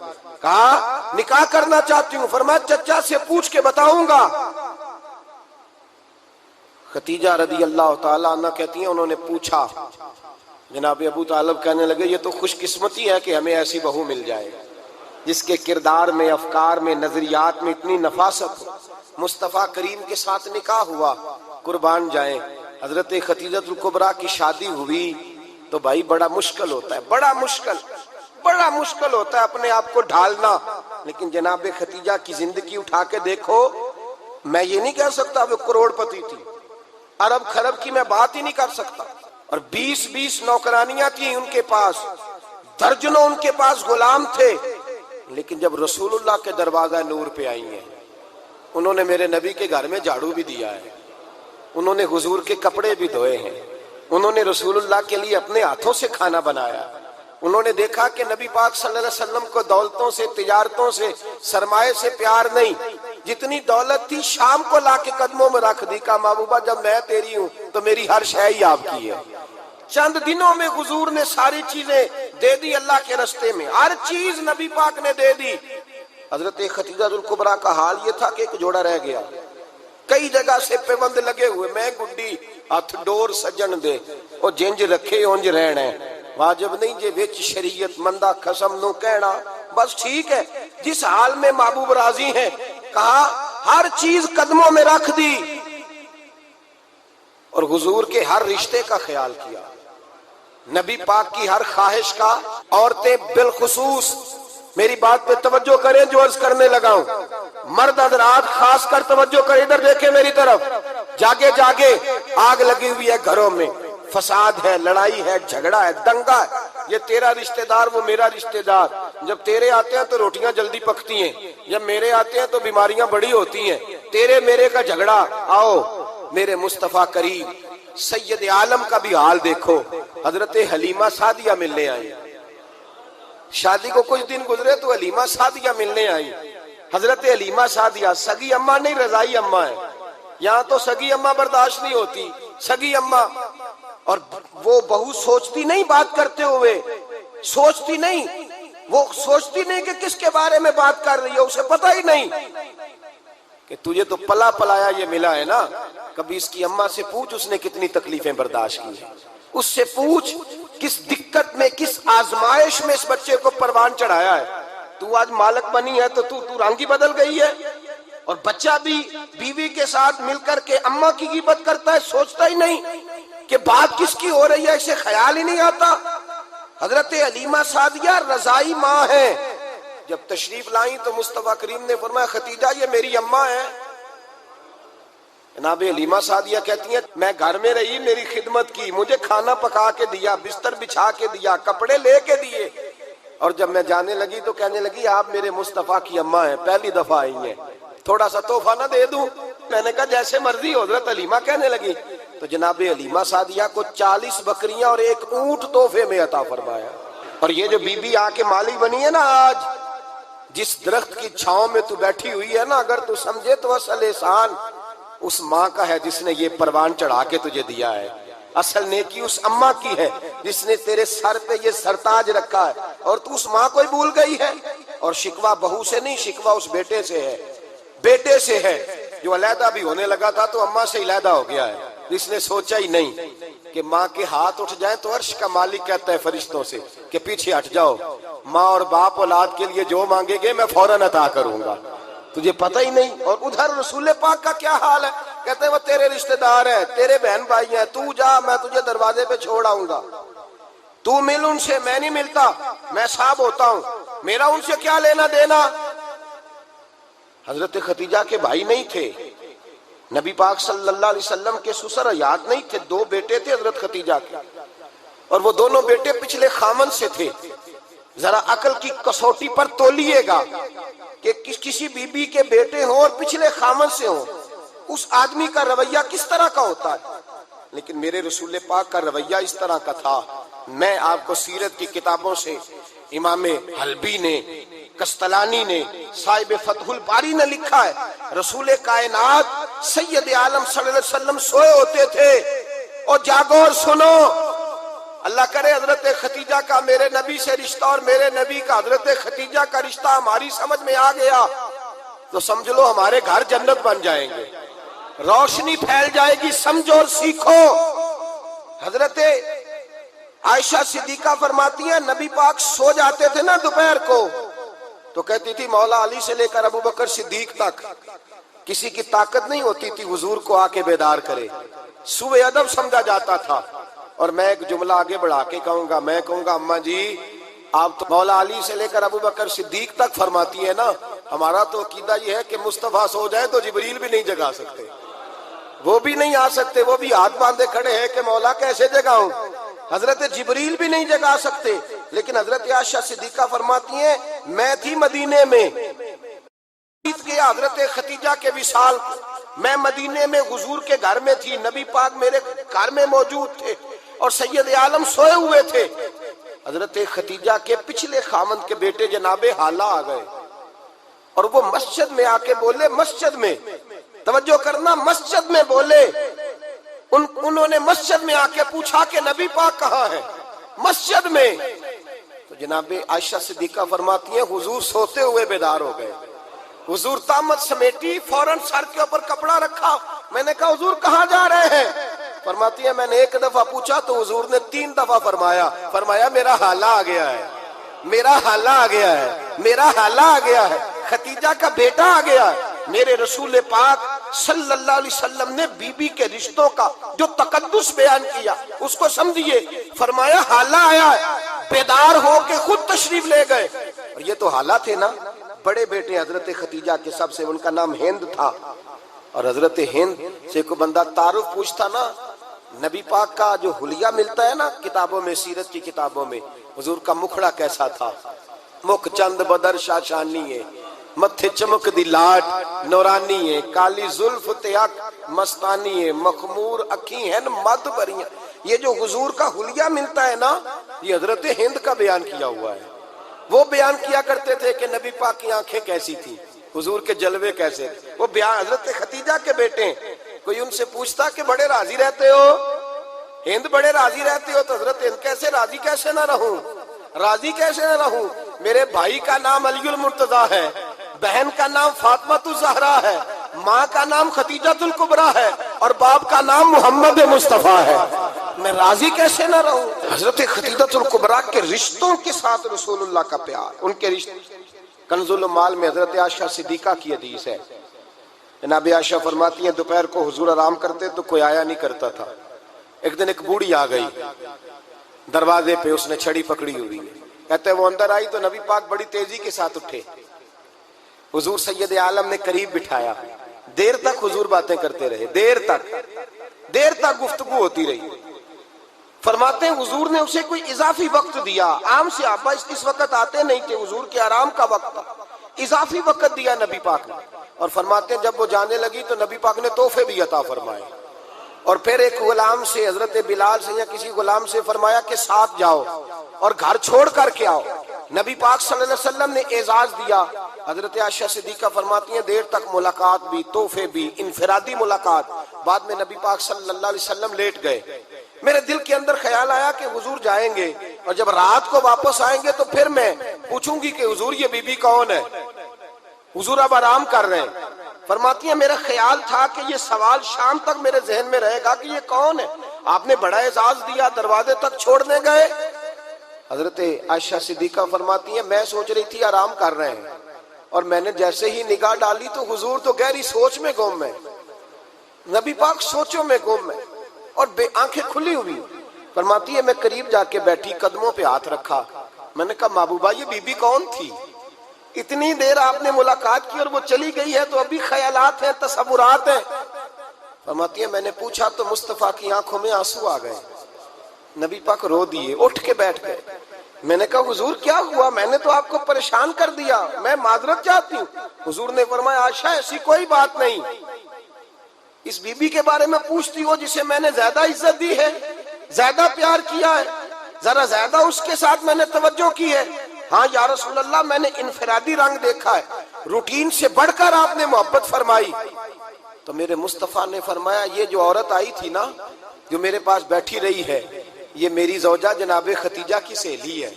کہا نکاح کرنا چاہتی ہوں, فرمایا چچا سے پوچھ کے بتاؤں گا. خدیجہ رضی اللہ تعالیٰ عنہ کہتی ہیں انہوں نے پوچھا, جناب ابو طالب کہنے لگے یہ تو خوش قسمتی ہے کہ ہمیں ایسی بہو مل جائے جس کے کردار میں، افکار میں، نظریات میں اتنی نفاست ہو۔ مصطفیٰ کریم کے ساتھ نکاح ہوا، قربان جائیں۔ حضرت خدیجہ الکبریٰ کی شادی ہوئی تو بھائی بڑا مشکل ہوتا ہے، بڑا مشکل ہوتا ہے اپنے آپ کو ڈھالنا۔ لیکن جناب خدیجہ کی زندگی اٹھا کے دیکھو، میں یہ نہیں کہہ سکتا وہ کروڑ پتی تھی، ارب خرب کی میں بات ہی نہیں کر سکتا، اور 20 نوکرانیاں تھیں ان کے پاس، درجنوں ان کے پاس غلام تھے۔ لیکن جب رسول اللہ کے دروازہ نور پہ آئی ہیں، انہوں نے میرے نبی کے گھر میں جھاڑو بھی دیا ہے، انہوں نے حضور کے کپڑے بھی دھوئے ہیں، انہوں نے رسول اللہ کے لیے اپنے ہاتھوں سے کھانا بنایا، انہوں نے دیکھا کہ نبی پاک صلی اللہ علیہ وسلم کو دولتوں سے، تجارتوں سے، سرمایے سے پیار نہیں، جتنی دولت تھی شام کو لا کے قدموں میں رکھ دی، کہا محبوبہ جب میں تیری ہوں تو میری ہر شے ہی آپ کی ہے۔ چند دنوں میں حضور نے ساری چیزیں دے دی اللہ کے رستے میں، ہر چیز نبی پاک نے دے دی۔ حضرت خدیجہ الکبریٰ کا حال یہ تھا کہ ایک جوڑا رہ گیا، کئی جگہ سے پیوند لگے ہوئے، میں گڈی ہاتھ ڈور سجن دے او جنج رکھے اونج رہنا ہے، واجب نہیں جے وچ شریعت مندہ قسم نو کہنا، بس ٹھیک ہے جس حال میں محبوب راضی ہیں۔ کہا ہر چیز قدموں میں رکھ دی اور حضور کے ہر رشتے کا خیال کیا، نبی پاک کی ہر خواہش کا۔ عورتیں بالخصوص میری بات پہ توجہ کریں جو عرض کرنے لگا ہوں، مرد حضرات خاص کر توجہ کریں، ادھر دیکھیں میری طرف، جاگے جاگے آگ لگی ہوئی ہے گھروں میں، فساد ہے، لڑائی ہے، جھگڑا ہے، دنگا ہے، یہ تیرا رشتہ دار وہ میرا رشتہ دار، جب تیرے آتے ہیں تو روٹیاں جلدی پکتی ہیں، جب میرے آتے ہیں تو بیماریاں بڑی ہوتی ہیں، تیرے میرے کا جھگڑا۔ آؤ میرے مصطفیٰ کریم سید عالم کا بھی حال دیکھو، حضرت حلیمہ سعدیہ ملنے آئی، شادی کو کچھ دن گزرے تو حلیمہ سعدیہ ملنے آئی۔ حضرت حلیمہ سعدیہ سگی اماں نہیں، رضائی اماں ہے، یہاں تو سگی اماں برداشت نہیں ہوتی، سگی اماں، اور وہ بہو سوچتی نہیں بات کرتے ہوئے، سوچتی نہیں، وہ سوچتی نہیں کہ کس کے بارے میں بات کر رہی ہے، اسے پتہ ہی نہیں کہ تجھے تو پلا پلایا یہ ملا ہے نا، کبھی اس کی اماں سے پوچھ اس نے کتنی تکلیفیں برداشت کی ہیں، اس سے پوچھ کس دقت میں، کس آزمائش میں اس بچے کو پروان چڑھایا ہے۔ تو آج مالک بنی ہے تو تو رنگ ہی بدل گئی ہے، اور بچہ بھی بیوی کے ساتھ مل کر کے اماں کی غیبت کرتا ہے، سوچتا ہی نہیں کہ بات کس کی ہو رہی ہے، اسے خیال ہی نہیں آتا۔ حضرت حلیمہ سعدیہ رضائی ماں ہے، جب تشریف لائیں تو مصطفیٰ کریم نے فرمایا خدیجہ یہ میری اماں ہے۔ جناب حلیمہ سعدیہ کہتی ہیں میں گھر میں رہی، میری خدمت کی، مجھے کھانا پکا کے دیا، بستر بچھا کے دیا، کپڑے لے کے دیے، اور جب میں جانے لگی تو کہنے لگی آپ میرے مصطفیٰ کی اماں ہیں، پہلی دفعہ آئی ہیں، تھوڑا سا تحفہ نہ دے دوں؟ میں نے کہا جیسے مرضی ہو۔ حضرت حلیمہ کہنے لگی تو جناب حلیمہ سعدیہ کو 40 بکریاں اور 1 اونٹ تحفے میں عطا فرمایا۔ اور یہ جو بی بی آ کے مالی بنی ہے نا آج، جس درخت کی چھاؤں میں تو بیٹھی ہوئی ہے نا، اگر تو سمجھے تو اصل احسان اس ماں کا ہے جس نے یہ پروان چڑھا کے تجھے دیا ہے، اصل نیکی اس اماں کی ہے جس نے تیرے سر پہ یہ سرتاج رکھا ہے، اور تو اس ماں کو ہی بھول گئی ہے۔ اور شکوہ بہو سے نہیں، شکوہ اس بیٹے سے ہے، بیٹے سے ہے جو علیحدہ بھی ہونے لگا تھا تو اماں سے علیحدہ ہو گیا ہے، جس نے سوچا ہی نہیں کہ ماں کے ہاتھ اٹھ جائیں تو عرش کا مالک کہتا ہے فرشتوں سے کہ پیچھے ہٹ جاؤ، ماں اور باپ اولاد کے لیے جو مانگے گے میں فوراً عطا کروں گا، تجھے پتہ ہی نہیں۔ اور ادھر رسول پاک کا کیا حال ہے، کہتے ہیں وہ تیرے رشتہ دار ہیں، تیرے بہن بھائی ہیں، تو جا میں تجھے دروازے پہ چھوڑ آؤں گا، تو مل ان سے، میں نہیں ملتا، میں صاحب ہوتا ہوں، میرا ان سے کیا لینا دینا۔ حضرت خدیجہ کے بھائی نہیں تھے، نبی پاک صلی اللہ علیہ وسلم کے سسر حیات نہیں تھے، 2 بیٹے تھے حضرت خدیجہ کے، اور وہ دونوں بیٹے پچھلے خامن سے تھے۔ ذرا عقل کی کسوٹی پر تولیے گا کہ کسی بی بی کے بیٹے ہوں اور پچھلے خامن سے ہوں، اس آدمی کا رویہ کس طرح کا ہوتا ہے۔ لیکن میرے رسول پاک کا رویہ اس طرح کا تھا۔ میں آپ کو سیرت کی کتابوں سے امام حلبی نے، کستلانی نے، صاحب فتح الباری نے لکھا ہے، رسول کائنات سید عالم صلی اللہ علیہ وسلم سوئے ہوتے تھے، اور جاگو اور سنو، اللہ کرے حضرت خدیجہ کا میرے نبی سے رشتہ اور میرے نبی کا حضرت خدیجہ کا رشتہ ہماری سمجھ میں آ گیا تو سمجھ لو ہمارے گھر جنت بن جائیں گے، روشنی پھیل جائے گی، سمجھو اور سیکھو۔ حضرت عائشہ صدیقہ فرماتی ہیں نبی پاک سو جاتے تھے نا دوپہر کو تو کہتی تھی مولا علی سے لے کر ابو بکر صدیق تک کسی کی طاقت نہیں ہوتی تھی حضور کو آ کے بیدار کرے، سوء ادب سمجھا جاتا تھا۔ اور میں ایک جملہ آگے بڑھا کے کہوں گا، میں کہوں گا اماں جی آپ تو مولا علی سے لے کر ابو بکر صدیق تک فرماتی ہے نا، ہمارا تو عقیدہ یہ ہے کہ مصطفیٰ سو جائے تو جبریل بھی نہیں جگا سکتے، وہ بھی نہیں آ سکتے، وہ بھی ہاتھ باندھے کھڑے ہیں کہ مولا کیسے جگاؤں، حضرت جبریل بھی نہیں جگا سکتے۔ لیکن حضرت عائشہ صدیقہ فرماتی ہیں میں تھی مدینے میں کہ حضرت ختیجہ کے وصال، میں مدینے میں حضور کے گھر میں تھی، نبی پاک میرے گھر میں موجود تھے اور سید عالم سوئے ہوئے تھے۔ حضرت ختیجہ کے پچھلے خامند کے بیٹے جناب حالہ آ گئے اور وہ مسجد میں آ کے بولے، مسجد میں توجہ کرنا، مسجد میں بولے، انہوں نے مسجد میں آ کے پوچھا کہ نبی پاک کہاں ہے، مسجد میں۔ تو جناب عائشہ صدیقہ فرماتی ہیں حضور سوتے ہوئے بیدار ہو گئے، حضور طامت سمیٹی، فوراً سر کے اوپر کپڑا رکھا، میں نے کہا حضور کہاں جا رہے ہیں؟ فرماتی ہے میں نے ایک دفعہ پوچھا تو حضور نے 3 دفعہ فرمایا میرا حالہ آ گیا ہے، میرا حالہ آ گیا ہے، میرا حالہ آ گیا ہے، ختیجہ کا بیٹا آ گیا ہے۔ میرے رسول پاک صلی اللہ علیہ وسلم نے بی بی کے رشتوں کا جو تقدس بیان کیا اس کو سمجھیے، فرمایا حالہ آیا ہے، بیدار ہو کے خود تشریف لے گئے۔ اور یہ تو حالہ تھے نا، بڑے بیٹے حضرت ختیجہ کے سب سے، ان کا نام ہند تھا، اور حضرت ہند سے کوئی بندہ تعارف پوچھتا نا، نبی پاک کا جو حلیہ ملتا ہے نا کتابوں میں، سیرت کی کتابوں میں، حضور کا مکھڑا کیسا تھا، مکھ چند بدر شاشانی ہے، متھے چمک دی لاٹ نورانی ہے، کالی زلف تیاک مستانی ہے، مخمور اکھی ہیں مد بریاں۔ یہ جو حضور کا حلیہ ملتا ہے نا، یہ حضرت ہند کا بیان کیا ہوا ہے۔ وہ بیان کیا کرتے تھے کہ نبی پاک کی آنکھیں کیسی تھی، حضور کے جلوے کیسے، وہ بیان حضرت ختیجہ کے بیٹے ہیں۔ کوئی ان سے پوچھتا کہ بڑے راضی رہتے ہو ہند، بڑے راضی رہتے ہو، تو حضرت ہند کیسے راضی کیسے نہ رہوں، راضی کیسے نہ رہوں، میرے بھائی کا نام علی المرتضیٰ ہے، بہن کا نام فاطمہ الزہرا ہے، ماں کا نام ختیجہ الکبریٰ ہے، اور باپ کا نام محمد مصطفیٰ ہے، میں راضی کیسے نہ رہوں۔ حضرت ختیجہ الکبریٰ کے رشتوں کے ساتھ رسول اللہ کا پیار، ان کے رشتے۔ کنز المال میں حضرت عائشہ صدیقہ کی حدیث ہے، جناب عائشہ فرماتی ہیں دوپہر کو حضور آرام کرتے تو کوئی آیا نہیں کرتا تھا۔ ایک دن ایک بوڑھی آ گئی دروازے پہ، اس نے چھڑی پکڑی ہوئی ہے، کہتے وہ اندر آئی تو نبی پاک بڑی تیزی کے ساتھ اٹھے، حضور سید عالم نے قریب بٹھایا، دیر تک حضور باتیں کرتے رہے، دیر تک گفتگو ہوتی رہی۔ فرماتے ہیں حضور نے اسے کوئی اضافی وقت دیا، عام صحابہ اس وقت آتے نہیں تھے، حضور کے آرام کا وقت تھا، اضافی وقت دیا نبی پاک نے۔ اور فرماتے ہیں جب وہ جانے لگی تو نبی پاک نے تحفے بھی عطا فرمائے، اور پھر ایک غلام سے، حضرت بلال سے یا کسی غلام سے فرمایا کہ ساتھ جاؤ اور گھر چھوڑ کر کے آؤ۔ نبی پاک صلی اللہ علیہ وسلم نے اعزاز دیا۔ حضرت عائشہ صدیقہ فرماتی ہیں دیر تک ملاقات بھی، تحفے بھی، انفرادی ملاقات۔ بعد میں نبی پاک صلی اللہ علیہ وسلم لیٹ گئے، میرے دل کے اندر خیال آیا کہ حضور جائیں گے اور جب رات کو واپس آئیں گے تو پھر میں پوچھوں گی کہ حضور یہ بی بی کون ہے، حضور اب آرام کر رہے ہیں۔ فرماتی ہیں میرا خیال تھا کہ یہ سوال شام تک میرے ذہن میں رہے گا کہ یہ کون ہے، آپ نے بڑا اعزاز دیا، دروازے تک چھوڑنے گئے۔ حضرت عائشہ صدیقہ فرماتی ہیں میں سوچ رہی تھی آرام کر رہے ہیں، اور میں نے جیسے ہی نگاہ ڈالی تو حضور تو گہری سوچ میں گم ہے، نبی پاک سوچوں میں گم ہے اور آنکھیں کھلی ہوئی۔ فرماتی ہے میں قریب جا کے بیٹھی، قدموں پہ ہاتھ رکھا، میں نے کہا محبوبہ یہ بی بی کون تھی، اتنی دیر آپ نے ملاقات کی اور وہ چلی گئی ہے تو ابھی خیالات ہیں، تصورات ہیں۔ فرماتی ہے میں نے پوچھا تو مصطفیٰ کی آنکھوں میں آنسو آ گئے، نبی پاک رو دیے، اٹھ کے بیٹھ گئے۔ میں نے کہا حضور کیا ہوا، میں نے تو آپ کو پریشان کر دیا، میں معذرت چاہتی ہوں۔ حضور نے فرمایا عائشہ ایسی کوئی بات نہیں، اس بی بی کے بارے میں پوچھتی ہو جسے میں نے زیادہ عزت دی ہے، زیادہ پیار کیا ہے، ذرا زیادہ اس کے ساتھ میں نے توجہ کی ہے۔ ہاں یا رسول اللہ میں نے انفرادی رنگ دیکھا ہے، روٹین سے بڑھ کر آپ نے محبت فرمائی۔ تو میرے مصطفیٰ نے فرمایا یہ جو عورت آئی تھی نا، جو میرے پاس بیٹھی رہی ہے، یہ میری زوجہ جناب ختیجہ کی سہیلی ہے،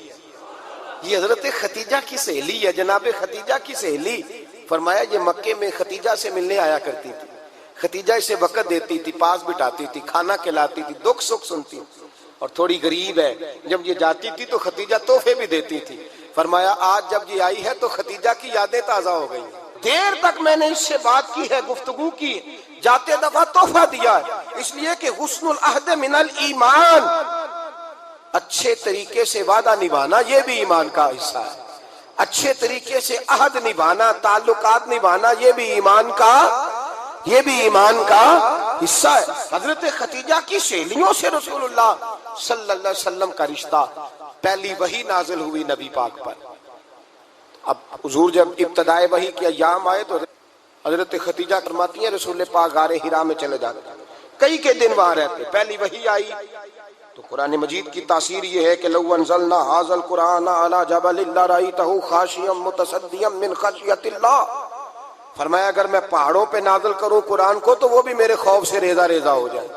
یہ حضرت ختیجہ کی سہیلی ہے، جناب ختیجہ کی سہیلی۔ فرمایا یہ مکے میں ختیجہ سے ملنے آیا کرتی تھی، ختیجہ اسے وقت دیتی تھی، پاس بٹھاتی تھی، کھانا کھلاتی تھی، دکھ سکھ سنتی۔ اور تھوڑی غریب ہے. جب یہ جاتی تھی تو ختیجہ تحفے بھی دیتی تھی. فرمایا آج جب یہ آئی ہے تو ختیجہ کی یادیں تازہ ہو گئی. دیر تک میں نے اس سے بات کی ہے، گفتگو کی، جاتے دفعہ تحفہ دیا ہے، اس لیے کہ حسن العہد من الایمان، اچھے طریقے سے وعدہ نبھانا یہ بھی ایمان کا حصہ ہے. اچھے طریقے سے عہد نبھانا، تعلقات نبھانا یہ بھی ایمان کا حصہ ہے. حضرت ختیجہ کی سہیلیوں سے رسول اللہ صلی اللہ علیہ وسلم کا رشتہ، پہلی وحی نازل ہوئی نبی پاک پر. اب حضور جب ابتدائے وحی کے ایام آئے تو حضرت ختیجہ فرماتی ہیں رسول پاک غار حرا میں چلے جاتے، کئی کے دن وہاں رہتے. پہلی وحی آئی تو قرآن مجید کی تاثیر یہ ہے کہ لو انزلنا ھذا القرآن علی جبل لرأیتہ خاشعا متصدعا من خشیۃ اللہ. فرمایا اگر میں پہاڑوں پہ نازل کروں قرآن کو تو وہ بھی میرے خوف سے ریزہ ریزہ ہو جائے.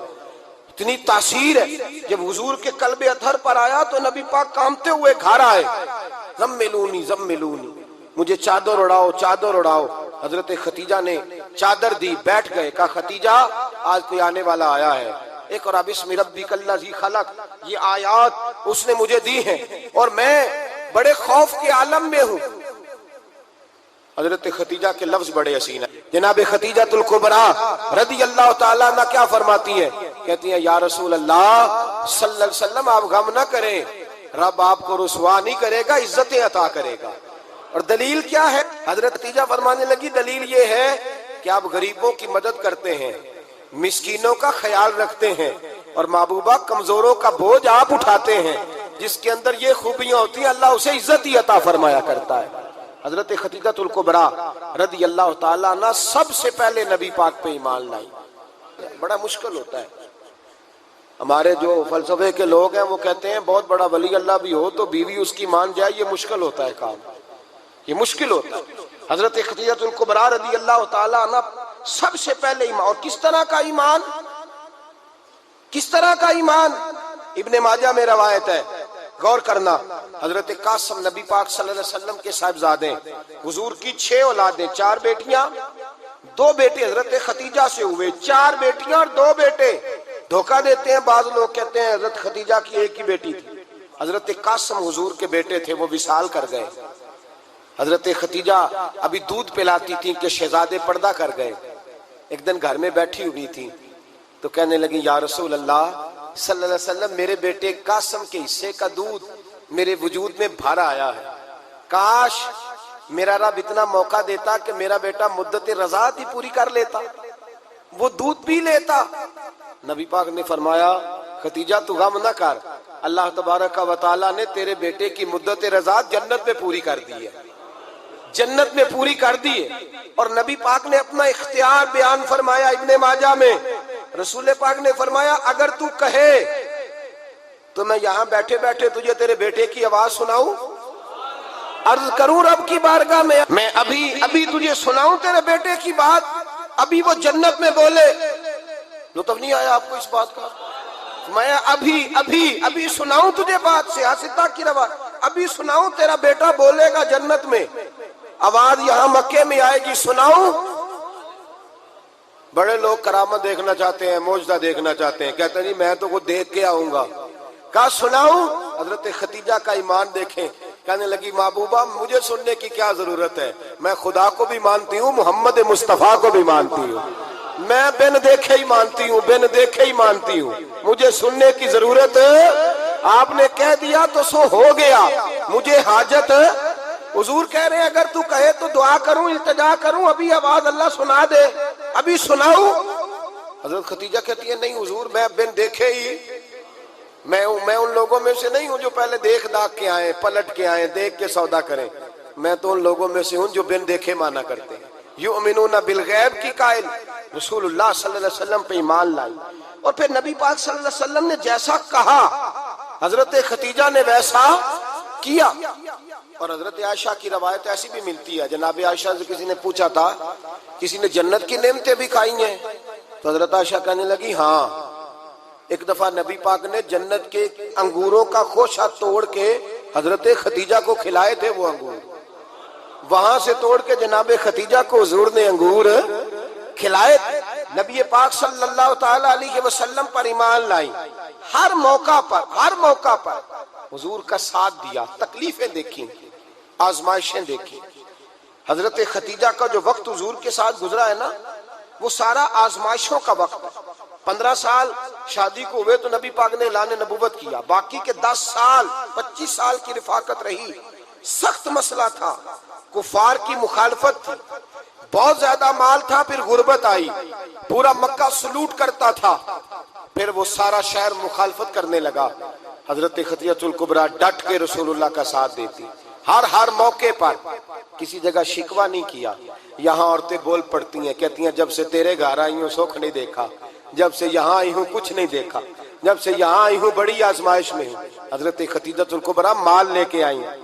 اتنی تاثیر ہے. جب حضور کے قلب اطہر پر آیا تو نبی پاک کانپتے ہوئے گھر آئے، زملونی زملونی، مجھے چادر اڑاؤ چادر اڑاؤ. حضرت ختیجہ نے چادر دی، بیٹھ گئے. کہا ختیجہ آج کوئی آنے والا آیا ہے. اقرأ بسم ربک الذی خلق، یہ آیات اس نے مجھے دی ہیں اور میں بڑے خوف کے عالم میں ہوں. حضرت ختیجہ کے لفظ بڑے حسین ہیں. جناب ختیجۃ الکبریٰ رضی اللہ تعالیٰ عنہ کیا فرماتی ہے؟ کہتی ہیں یا رسول اللہ صلی اللہ علیہ وسلم آپ غم نہ کریں، رب آپ کو رسوا نہیں کرے گا، عزتیں عطا کرے گا. اور دلیل کیا ہے؟ حضرت ختیجہ فرمانے لگی دلیل یہ ہے کہ آپ غریبوں کی مدد کرتے ہیں، مسکینوں کا خیال رکھتے ہیں، اور محبوبہ کمزوروں کا بوجھ آپ اٹھاتے ہیں. جس کے اندر یہ خوبیاں ہوتی ہیں اللہ اسے عزت ہی عطا فرمایا کرتا ہے. حضرت ختیجۃ الکبریٰ رضی اللہ تعالیٰ عنہ سب سے پہلے نبی پاک پہ ایمان لائی. بڑا مشکل ہوتا ہے. ہمارے جو فلسفے کے لوگ ہیں وہ کہتے ہیں بہت بڑا ولی اللہ بھی ہو تو بیوی اس کی مان جائے، یہ مشکل ہوتا ہے کام، یہ مشکل ہوتا ہے. حضرت ختیجۃ الکبریٰ رضی اللہ تعالیٰ عنہ سب سے پہلے ایمان. اور کس طرح کا ایمان؟ کس طرح کا ایمان؟ ابن ماجہ میں روایت ہے، غور کرنا. حضرت قاسم نبی پاک صلی اللہ علیہ وسلم کے صاحبزادے، حضور کی 6 اولادیں، 4 بیٹیاں 2 بیٹے حضرت ختیجہ سے ہوئے، 4 بیٹیاں اور 2 بیٹے. دھوکہ دیتے ہیں بعض لوگ، کہتے ہیں حضرت ختیجہ کی ایک ہی بیٹی تھی. حضرت قاسم حضور کے بیٹے تھے، وہ وصال کر گئے. حضرت ختیجہ ابھی دودھ پلاتی تھی کہ شہزادے پردہ کر گئے. ایک دن گھر میں بیٹھی ہوئی تھی تو کہنے لگی یا رسول اللہ صلی اللہ علیہ وسلم میرے بیٹے قاسم کے حصے کا دودھ میرے وجود میں بھر آیا ہے، کاش میرا رب اتنا موقع دیتا کہ میرا بیٹا مدت رضاعت ہی پوری کر لیتا، وہ دودھ پی لیتا. نبی پاک نے فرمایا ختیجہ تو غم نہ کر، اللہ تبارک و تعالیٰ نے تیرے بیٹے کی مدت رضاعت جنت میں پوری کر دی ہے، جنت میں پوری کر دی ہے. اور نبی پاک نے اپنا اختیار بیان فرمایا ابن ماجہ میں. رسول پاک نے فرمایا اگر تو کہے تو میں یہاں بیٹھے بیٹھے تجھے تیرے بیٹے کی آواز سناؤں، عرض کروں رب کی بارگاہ میں ابھی تجھے سناؤں تیرے بیٹے کی بات، ابھی وہ جنت میں بولے. لطف نہیں آیا آپ کو اس بات کا؟ میں ابھی سناؤں تجھے بات، سیاستہ کی روایت، ابھی سناؤں تیرا بیٹا بولے گا جنت میں، آواز یہاں مکے میں آئے گی، سناؤں. بڑے لوگ کرامت دیکھنا چاہتے ہیں، معجزہ دیکھنا چاہتے ہیں، کہتے ہیں جی میں تو وہ دیکھ کے آؤں گا. کہا سناؤں. حضرت ختیجہ کا ایمان دیکھیں، کہنے لگی محبوبہ مجھے سننے کی کیا ضرورت ہے، میں خدا کو بھی مانتی ہوں، محمد مصطفیٰ کو بھی مانتی ہوں، میں بن دیکھے ہی مانتی ہوں، بن دیکھے ہی مانتی ہوں، مجھے سننے کی ضرورت آپ نے کہہ دیا تو سو ہو گیا، مجھے حاجت. حضور کہہ رہے ہیں اگر تو کہے تو دعا کروں، التجا کروں، ابھی آواز اللہ سنا دے، ابھی سناؤں. حضرت ختیجہ کہتی ہے نہیں حضور میں بن دیکھے ہی، میں ان لوگوں میں سے نہیں ہوں جو پہلے دیکھ داکھ کے آئیں، پلٹ کے آئیں، دیکھ کے سودا کریں. میں تو ان لوگوں میں سے ہوں جو بن دیکھے مانا کرتے ہیں. یؤمنون بالغیب کی قائل رسول اللہ صلی اللہ علیہ وسلم پہ ایمان لائی. اور پھر نبی پاک صلی اللہ علیہ وسلم نے جیسا کہا حضرت ختیجہ نے ویسا کیا. اور حضرت عائشہ کی روایت ایسی بھی ملتی ہے، جناب عائشہ سے کسی نے پوچھا تھا کسی نے جنت کی نعمتیں بھی کھائی ہیں؟ تو حضرت عائشہ کہنے لگی ہاں، ایک دفعہ نبی پاک نے جنت کے انگوروں کا خوشہ توڑ کے حضرت ختیجہ کو کھلائے تھے. وہ انگور وہاں سے توڑ کے جناب ختیجہ کو حضور نے انگور کھلائے. نبی پاک صلی اللہ تعالی علیہ وسلم پر ایمان لائی. ہر موقع پر حضور کا ساتھ دیا، تکلیفیں دیکھی، آزمائشیں دیکھی۔ حضرت خدیجہ کا جو وقت حضور کے ساتھ گزرا ہے نا، وہ سارا آزمائشوں کا وقت ہے۔ 15 سال شادی کو ہوئے تو نبی پاک نے اعلان نبوت کیا، باقی کے 10 سال 25 سال کی رفاقت رہی، سخت مسئلہ تھا، کفار کی مخالفت تھی، بہت زیادہ مال تھا، پھر غربت آئی، پورا مکہ سلوٹ کرتا تھا، پھر وہ سارا شہر مخالفت کرنے لگا۔ حضرت خدیجہ الکبریٰ ڈٹ کے رسول اللہ کا ساتھ دیتی، ہر موقع پر کسی جگہ شکوہ نہیں کیا۔ یہاں عورتیں بول پڑتی ہیں، کہتی ہیں جب سے تیرے گھر آئی ہوں سکھ نہیں دیکھا، جب سے یہاں آئی ہوں کچھ نہیں دیکھا، جب سے یہاں آئی ہوں بڑی آزمائش میں ہوں۔ حضرت خدیجہ الکبریٰ مال لے کے آئی ہیں،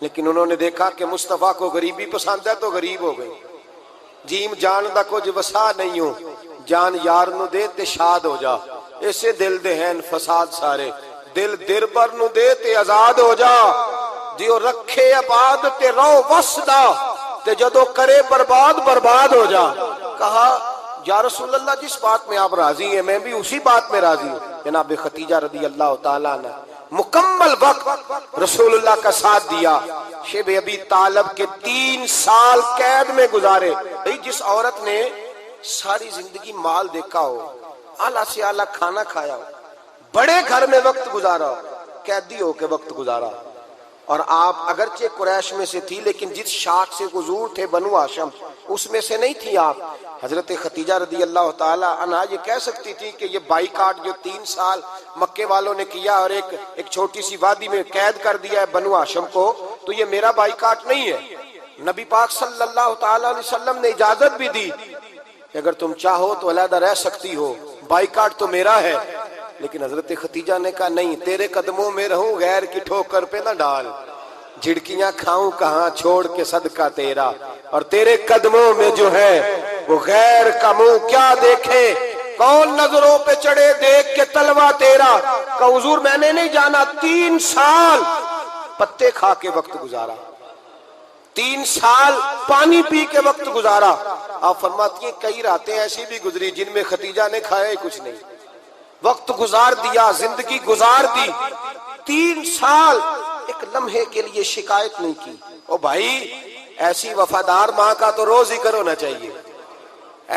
لیکن انہوں نے دیکھا کہ مصطفیٰ کو غریبی پسند ہے تو غریب ہو گئی۔ جیم جان دا کچھ وسا نہیں ہوں، جان یار نو دے تے شاد ہو جا، ایسے دل دے ہیں فساد سارے، دل دربر نو دے تے آزاد ہو جا، دیو رکھے آباد تے رو وسدا تے جدو کرے برباد ہو جا۔ کہا یا رسول اللہ جس بات میں آپ راضی ہیں میں بھی اسی بات میں راضی ہوں۔ جناب خدیجہ رضی اللہ تعالیٰ عنہ مکمل وقت رسول اللہ کا ساتھ دیا۔ شیب ابی طالب کے 3 سال قید میں گزارے۔ جس عورت نے ساری زندگی مال دیکھا ہو، اعلیٰ سے اعلیٰ کھانا کھایا ہو، بڑے گھر میں وقت گزارا ہو، قیدی ہو کے وقت گزارا، اور آپ اگرچہ قریش میں سے تھی لیکن جس شاخ سے حضور تھے بنو ہاشم اس میں سے نہیں تھی آپ۔ حضرت خدیجہ رضی اللہ تعالی عنہا یہ کہہ سکتی تھی کہ یہ بائیکاٹ جو 3 سال مکے والوں نے کیا اور ایک چھوٹی سی وادی میں قید کر دیا ہے بنو ہاشم کو، تو یہ میرا بائیکاٹ نہیں ہے۔ نبی پاک صلی اللہ تعالی علیہ وسلم نے اجازت بھی دی کہ اگر تم چاہو تو علیحدہ رہ سکتی ہو، بائیکاٹ تو میرا ہے۔ لیکن حضرت خدیجہ نے کہا نہیں، تیرے قدموں میں رہوں، غیر کی ٹھوکر پہ نہ ڈال، جھڑکیاں کھاؤں کہاں چھوڑ کے صدقہ تیرا، اور تیرے قدموں میں جو ہے وہ غیر کا منہ کیا دیکھے، کون نظروں پہ چڑھے دیکھ کے تلوا تیرا۔ کہ حضور میں نے نہیں جانا، 3 سال پتے کھا کے وقت گزارا، 3 سال پانی پی کے وقت گزارا۔ آپ فرماتی ہیں کئی راتیں ایسی بھی گزری جن میں خدیجہ نے کھایا ہی کچھ نہیں، وقت گزار دیا، زندگی گزار دی۔ 3 سال ایک لمحے کے لیے شکایت نہیں کی۔ او بھائی ایسی وفادار ماں کا تو روز ذکر ہونا چاہیے۔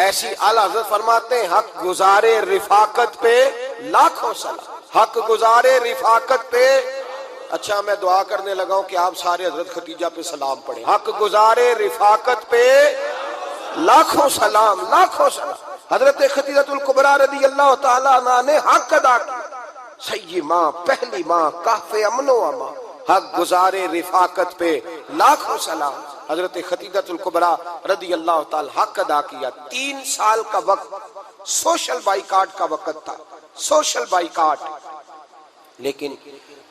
ایسی اعلیٰ حضرت فرماتے ہیں حق گزارے رفاقت پہ لاکھوں سلام، حق گزارے رفاقت پہ۔ اچھا میں دعا کرنے لگا ہوں کہ آپ سارے حضرت خدیجہ پہ سلام پڑھیں۔ حق گزارے رفاقت پہ لاکھوں سلام، لاکھوں سلام۔ حضرت خدیجہ الکبریٰ رضی اللہ تعالیٰ عنہ نے حق ادا کیا، سیدی ماں، پہلی ماں، کہف امن و امان، حق گزارے رفاقت پہ لاکھوں سلام۔ حضرت خدیجہ الکبریٰ رضی اللہ تعالی حق ادا کیا۔ 3 سال کا وقت سوشل بائیکاٹ کا وقت تھا، سوشل بائیکاٹ، لیکن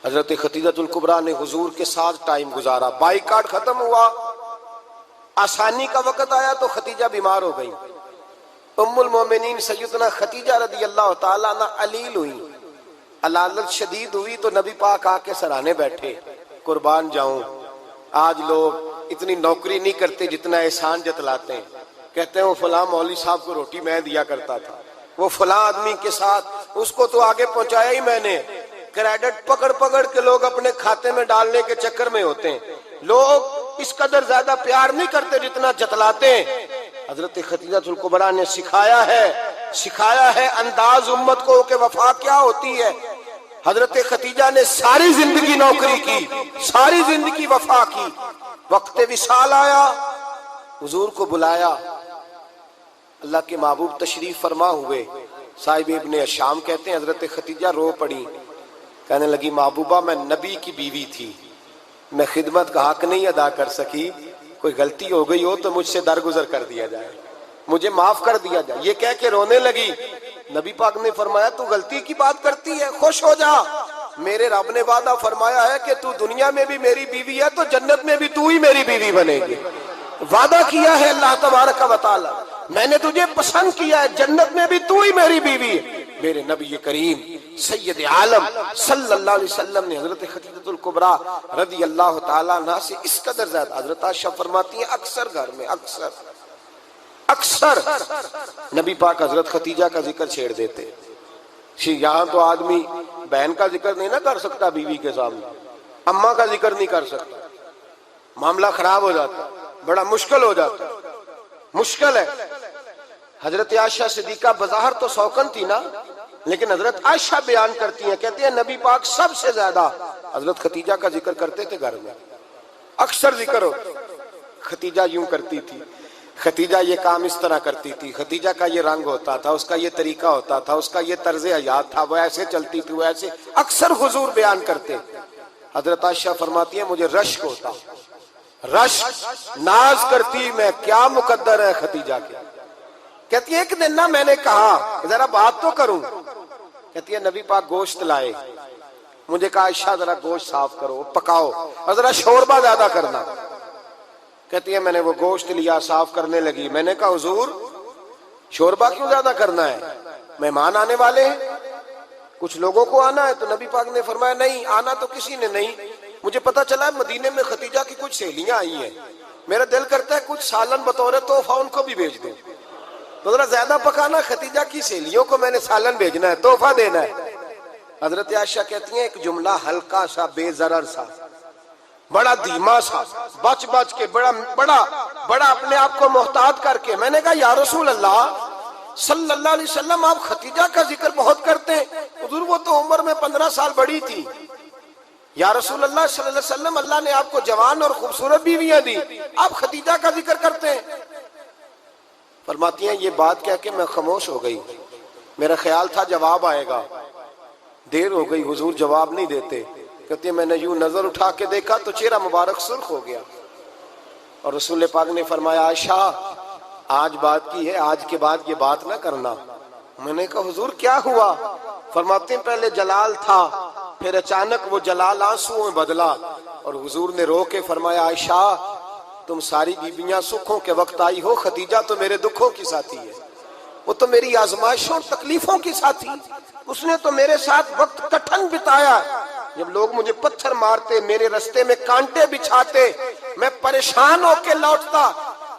حضرت خدیجہ الکبریٰ نے حضور کے ساتھ ٹائم گزارا۔ بائیکاٹ ختم ہوا، آسانی کا وقت آیا تو خدیجہ بیمار ہو گئی۔ ام المومنین سیدنا خدیجہ رضی اللہ تعالیٰ عنہ علیل ہوئی، علالت شدید ہوئی تو نبی پاک آ کے سرانے بیٹھے۔ قربان جاؤں، آج لوگ اتنی نوکری نہیں کرتے جتنا احسان جتلاتے ہیں، کہتے ہیں وہ فلاں مولوی صاحب کو روٹی میں دیا کرتا تھا، وہ فلاں آدمی کے ساتھ اس کو تو آگے پہنچایا ہی میں نے۔ کریڈٹ پکڑ کے لوگ اپنے کھاتے میں ڈالنے کے چکر میں ہوتے ہیں، لوگ اس قدر زیادہ پیار نہیں کرتے جتنا جتلاتے ہیں۔ حضرت خدیجہ الکبریٰ نے سکھایا ہے انداز امت کو کہ وفا کیا ہوتی ہے۔ حضرت خدیجہ نے ساری زندگی نوکری کی، ساری زندگی وفا کی۔ وقت وصال آیا، حضور کو بلایا، اللہ کے محبوب تشریف فرما ہوئے۔ صاحب ابن الشام کہتے ہیں حضرت خدیجہ رو پڑی، کہنے لگی محبوبہ میں نبی کی بیوی تھی، میں خدمت کا حق نہیں ادا کر سکی، کوئی غلطی ہو گئی ہو تو مجھ سے درگزر کر دیا جائے، مجھے معاف کر دیا جائے۔ یہ کہہ کے رونے لگی۔ نبی پاک نے فرمایا تو غلطی کی بات کرتی ہے، خوش ہو جا، میرے رب نے وعدہ فرمایا ہے کہ تو دنیا میں بھی میری بیوی ہے تو جنت میں بھی تو ہی میری بیوی بنے گی۔ وعدہ کیا ہے اللہ تبارک و تعالی، میں نے تجھے پسند کیا ہے، جنت میں بھی تو ہی میری بیوی ہے۔ میرے نبی کریم سید عالم صلی اللہ علیہ وسلم نے حضرت خدیجہ الکبریٰ رضی اللہ تعالیٰ عنہ سے اس قدر زیادہ، حضرت عائشہ فرماتی ہیں اکثر گھر میں اکثر نبی پاک حضرت خدیجہ کا ذکر چھیڑ دیتے، یہاں تو آدمی بہن کا ذکر نہیں نہ کر سکتا بیوی کے سامنے، اماں کا ذکر نہیں کر سکتا، معاملہ خراب ہو جاتا، بڑا مشکل ہو جاتا، مشکل ہے۔ حضرت عائشہ صدیقہ بظاہر تو سوکن تھی نا، لیکن حضرت عائشہ بیان کرتی ہیں، کہتی ہیں نبی پاک سب سے زیادہ حضرت ختیجہ کا ذکر کرتے تھے گھر میں، اکثر ذکر ہو۔ ختیجہ یوں کرتی تھی، ختیجہ یہ کام اس طرح کرتی تھی، ختیجہ کا یہ رنگ ہوتا تھا، اس کا یہ طریقہ ہوتا تھا، اس کا یہ طرز حیات تھا، وہ ایسے چلتی تھی، وہ ایسے، اکثر حضور بیان کرتے۔ حضرت عائشہ فرماتی ہیں مجھے رشک ہوتا، رشک، ناز کرتی میں، کیا مقدر ہے ختیجہ کے۔ کہتی ہے ایک دن نا میں نے کہا ذرا بات تو کروں، کہتی ہے نبی پاک گوشت لائے، مجھے کہا عائشہ ذرا گوشت صاف کرو، پکاؤ اور ذرا شوربہ زیادہ کرنا۔ کہتی ہے میں نے وہ گوشت لیا، صاف کرنے لگی، میں نے کہا حضور شوربہ کیوں زیادہ کرنا ہے، مہمان آنے والے ہیں، کچھ لوگوں کو آنا ہے۔ تو نبی پاک نے فرمایا نہیں، آنا تو کسی نے نہیں، مجھے پتا چلا ہے مدینے میں ختیجہ کی کچھ سہیلیاں آئی ہیں، میرا دل کرتا ہے کچھ سالن بطور تحفہ ان کو بھی بھیج دیں، تو ذرا زیادہ پکانا، ختیجہ کی سہیلیوں کو میں نے سالن بھیجنا ہے، تحفہ دینا ہے۔ حضرت عائشہ کہتی ہیں ایک جملہ ہلکا سا، بے ضرر سا، بڑا دھیما سا، بچ بچ کے، بڑا اپنے آپ کو محتاط کر کے، میں نے کہا یا رسول اللہ صلی اللہ علیہ وسلم آپ ختیجہ کا ذکر بہت کرتے ہیں، حضور وہ تو عمر میں 15 سال بڑی تھی، یا رسول اللہ صلی اللہ علیہ وسلم اللہ نے آپ کو جوان اور خوبصورت بیویاں دی، آپ ختیجہ کا ذکر کرتے ہیں۔ فرماتی ہیں یہ بات کہہ کے میں خاموش ہو گئی، میرا خیال تھا جواب آئے گا، دیر ہو گئی، حضور جواب نہیں دیتے۔ کہتے ہیں میں نے یوں نظر اٹھا کے دیکھا تو چہرہ مبارک سرخ ہو گیا، اور رسول پاک نے فرمایا عائشہ آج بات کی ہے، آج کے بعد یہ بات نہ کرنا۔ میں نے کہا حضور کیا ہوا؟ فرماتے ہیں پہلے جلال تھا، پھر اچانک وہ جلال آنسو میں بدلا، اور حضور نے رو کے فرمایا عائشہ تم ساری بیویاں سکھوں کے وقت آئی ہو، ختیجہ تو میرے دکھوں کی ساتھی ہے، وہ تو میری آزمائشوں اور تکلیفوں کی ساتھی، اس نے تو میرے ساتھ وقت کٹھن بتایا، جب لوگ مجھے پتھر مارتے، میرے رستے میں کانٹے بچھاتے، میں پریشان ہو کے لوٹتا،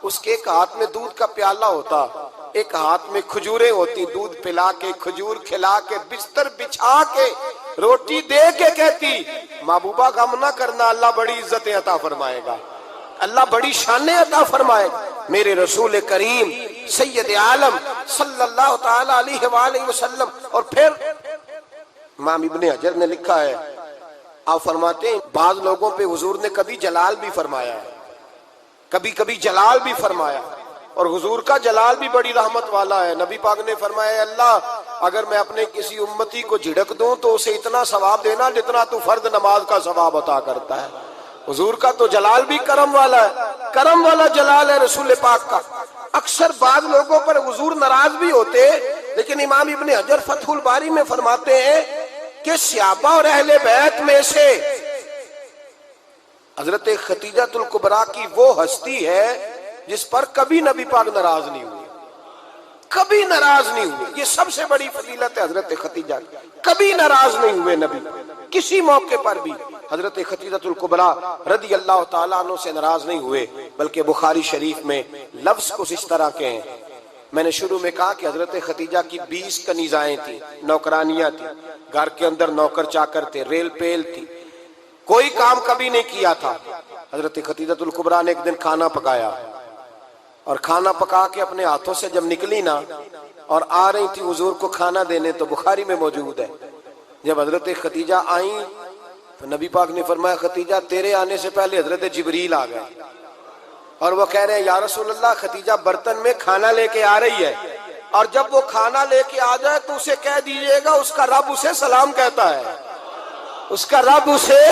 اس کے ایک ہاتھ میں دودھ کا پیالہ ہوتا، ایک ہاتھ میں کھجوریں ہوتی، دودھ پلا کے، کھجور کھلا کے، بستر بچھا کے، روٹی دے کے کہتی محبوبہ غم نہ کرنا، اللہ بڑی عزتیں عطا فرمائے گا، اللہ بڑی شانیں عطا فرمائے گا۔ میرے رسول کریم سید عالم صلی اللہ تعالی علیہ وآلہ وسلم۔ اور پھر امام ابن حجر نے لکھا ہے، آپ فرماتے ہیں بعض لوگوں پہ حضور نے کبھی جلال بھی فرمایا ہے، کبھی کبھی جلال بھی فرمایا، اور حضور کا جلال بھی بڑی رحمت والا ہے۔ نبی پاک نے فرمایا اللہ اگر میں اپنے کسی امتی کو جھڑک دوں تو اسے اتنا ثواب دینا جتنا تو فرض نماز کا ثواب عطا کرتا ہے۔ حضور کا تو جلال بھی کرم والا ہے، کرم والا جلال ہے رسول پاک کا۔ اکثر بعض لوگوں پر حضور ناراض بھی ہوتے، لیکن امام ابن حجر فتح الباری میں فرماتے ہیں کہ صحابہ اور اہل بیت میں سے حضرت ختیجۃ الکبریٰ کی وہ ہستی ہے جس پر کبھی نبی پاک ناراض نہیں ہوئے، کبھی ناراض نہیں ہوئے۔ یہ سب سے بڑی فضیلت ہے حضرت ختیجہ، کبھی ناراض نہیں ہوئے نبی، کسی موقع پر بھی حضرت ختیجۃ الکبریٰ رضی اللہ تعالیٰ عنہ سے ناراض نہیں ہوئے، بلکہ بخاری شریف میں لفظ کچھ اس طرح کے ہیں۔ میں نے شروع میں کہا کہ حضرت ختیجہ کی 20 کنیزائیں تھیں، نوکرانیاں تھیں، گھر کے اندر نوکر چاکر تھے، ریل پیل تھی، کوئی کام کبھی نہیں کیا تھا۔ حضرت ختیجۃ الکبریٰ نے ایک دن کھانا پکایا، اور کھانا پکا کے اپنے ہاتھوں سے جب نکلی نا اور آ رہی تھی حضور کو کھانا دینے، تو بخاری میں موجود ہے جب حضرت ختیجہ آئیں تو نبی پاک نے فرمایا ختیجہ تیرے آنے سے پہلے حضرت جبریل آ گئے، اور وہ کہہ رہے ہیں یا رسول اللہ ختیجہ برتن میں کھانا لے کے آ رہی ہے، اور جب وہ کھانا لے کے آ جائے تو اسے کہہ دیجئے گا اس کا رب اسے سلام کہتا ہے، اس کا رب اسے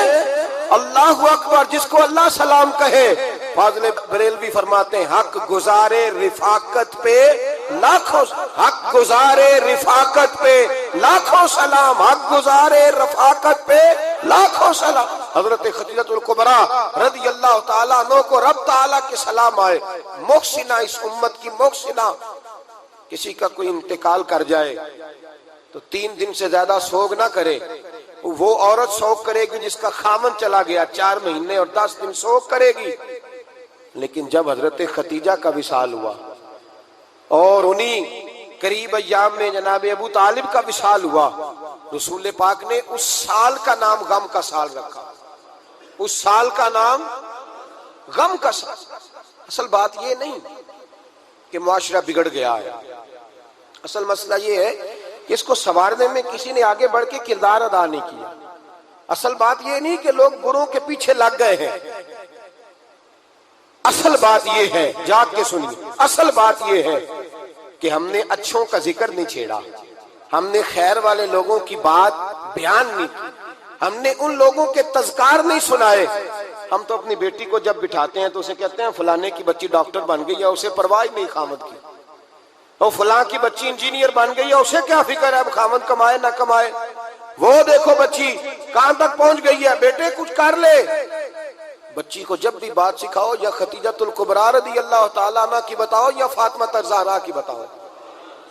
اللہ اکبر، جس کو اللہ سلام کہے۔ فاضل بریلوی فرماتے ہیں حق گزارے رفاقت پہ لاکھوں، حق گزارے رفاقت پہ لاکھوں سلام، حق گزارے رفاقت پہ لاکھوں سلام۔ حضرت ختیجۃ الکبریٰ رضی اللہ تعالیٰ عنہ کو رب تعالیٰ کے سلام آئے، محسنہ، اس امت کی محسنہ۔ کسی کا کوئی انتقال کر جائے تو 3 دن سے زیادہ سوگ نہ کرے، وہ عورت سوگ کرے گی جس کا خامن چلا گیا، 4 مہینے اور 10 دن سوگ کرے گی۔ لیکن جب حضرت ختیجہ کا وصال ہوا اور انہی قریب ایام میں جناب ابو طالب کا وصال ہوا، رسول پاک نے اس سال کا نام غم کا سال رکھا، اس سال کا نام غم کا سال۔ اصل بات یہ نہیں کہ معاشرہ بگڑ گیا ہے، اصل مسئلہ یہ ہے کہ اس کو سنوارنے میں کسی نے آگے بڑھ کے کردار ادا نہیں کیا۔ اصل بات یہ نہیں کہ لوگ بروں کے پیچھے لگ گئے ہیں، اصل بات یہ ہے، جاگ کے سنیے، اصل بات یہ ہے کہ ہم نے اچھوں کا ذکر نہیں چھیڑا، ہم نے خیر والے لوگوں کی بات بیان نہیں کی، ہم نے ان لوگوں کے تذکار نہیں سنائے۔ ہم تو اپنی بیٹی کو جب بٹھاتے ہیں تو اسے کہتے ہیں فلانے کی بچی ڈاکٹر بن گئی ہے، اسے پرواہ نہیں خامد کی، اور فلاں کی بچی انجینئر بن گئی ہے، اسے کیا فکر ہے اب خامد کمائے نہ کمائے، وہ دیکھو بچی کہاں تک پہنچ گئی ہے، بیٹے کچھ کر لے۔ بچی کو جب بھی بات سکھاؤ یا خدیجۃ الکبریٰ رضی اللہ تعالیٰ عنہ کی بتاؤ یا فاطمہ الزہرا کی بتاؤ،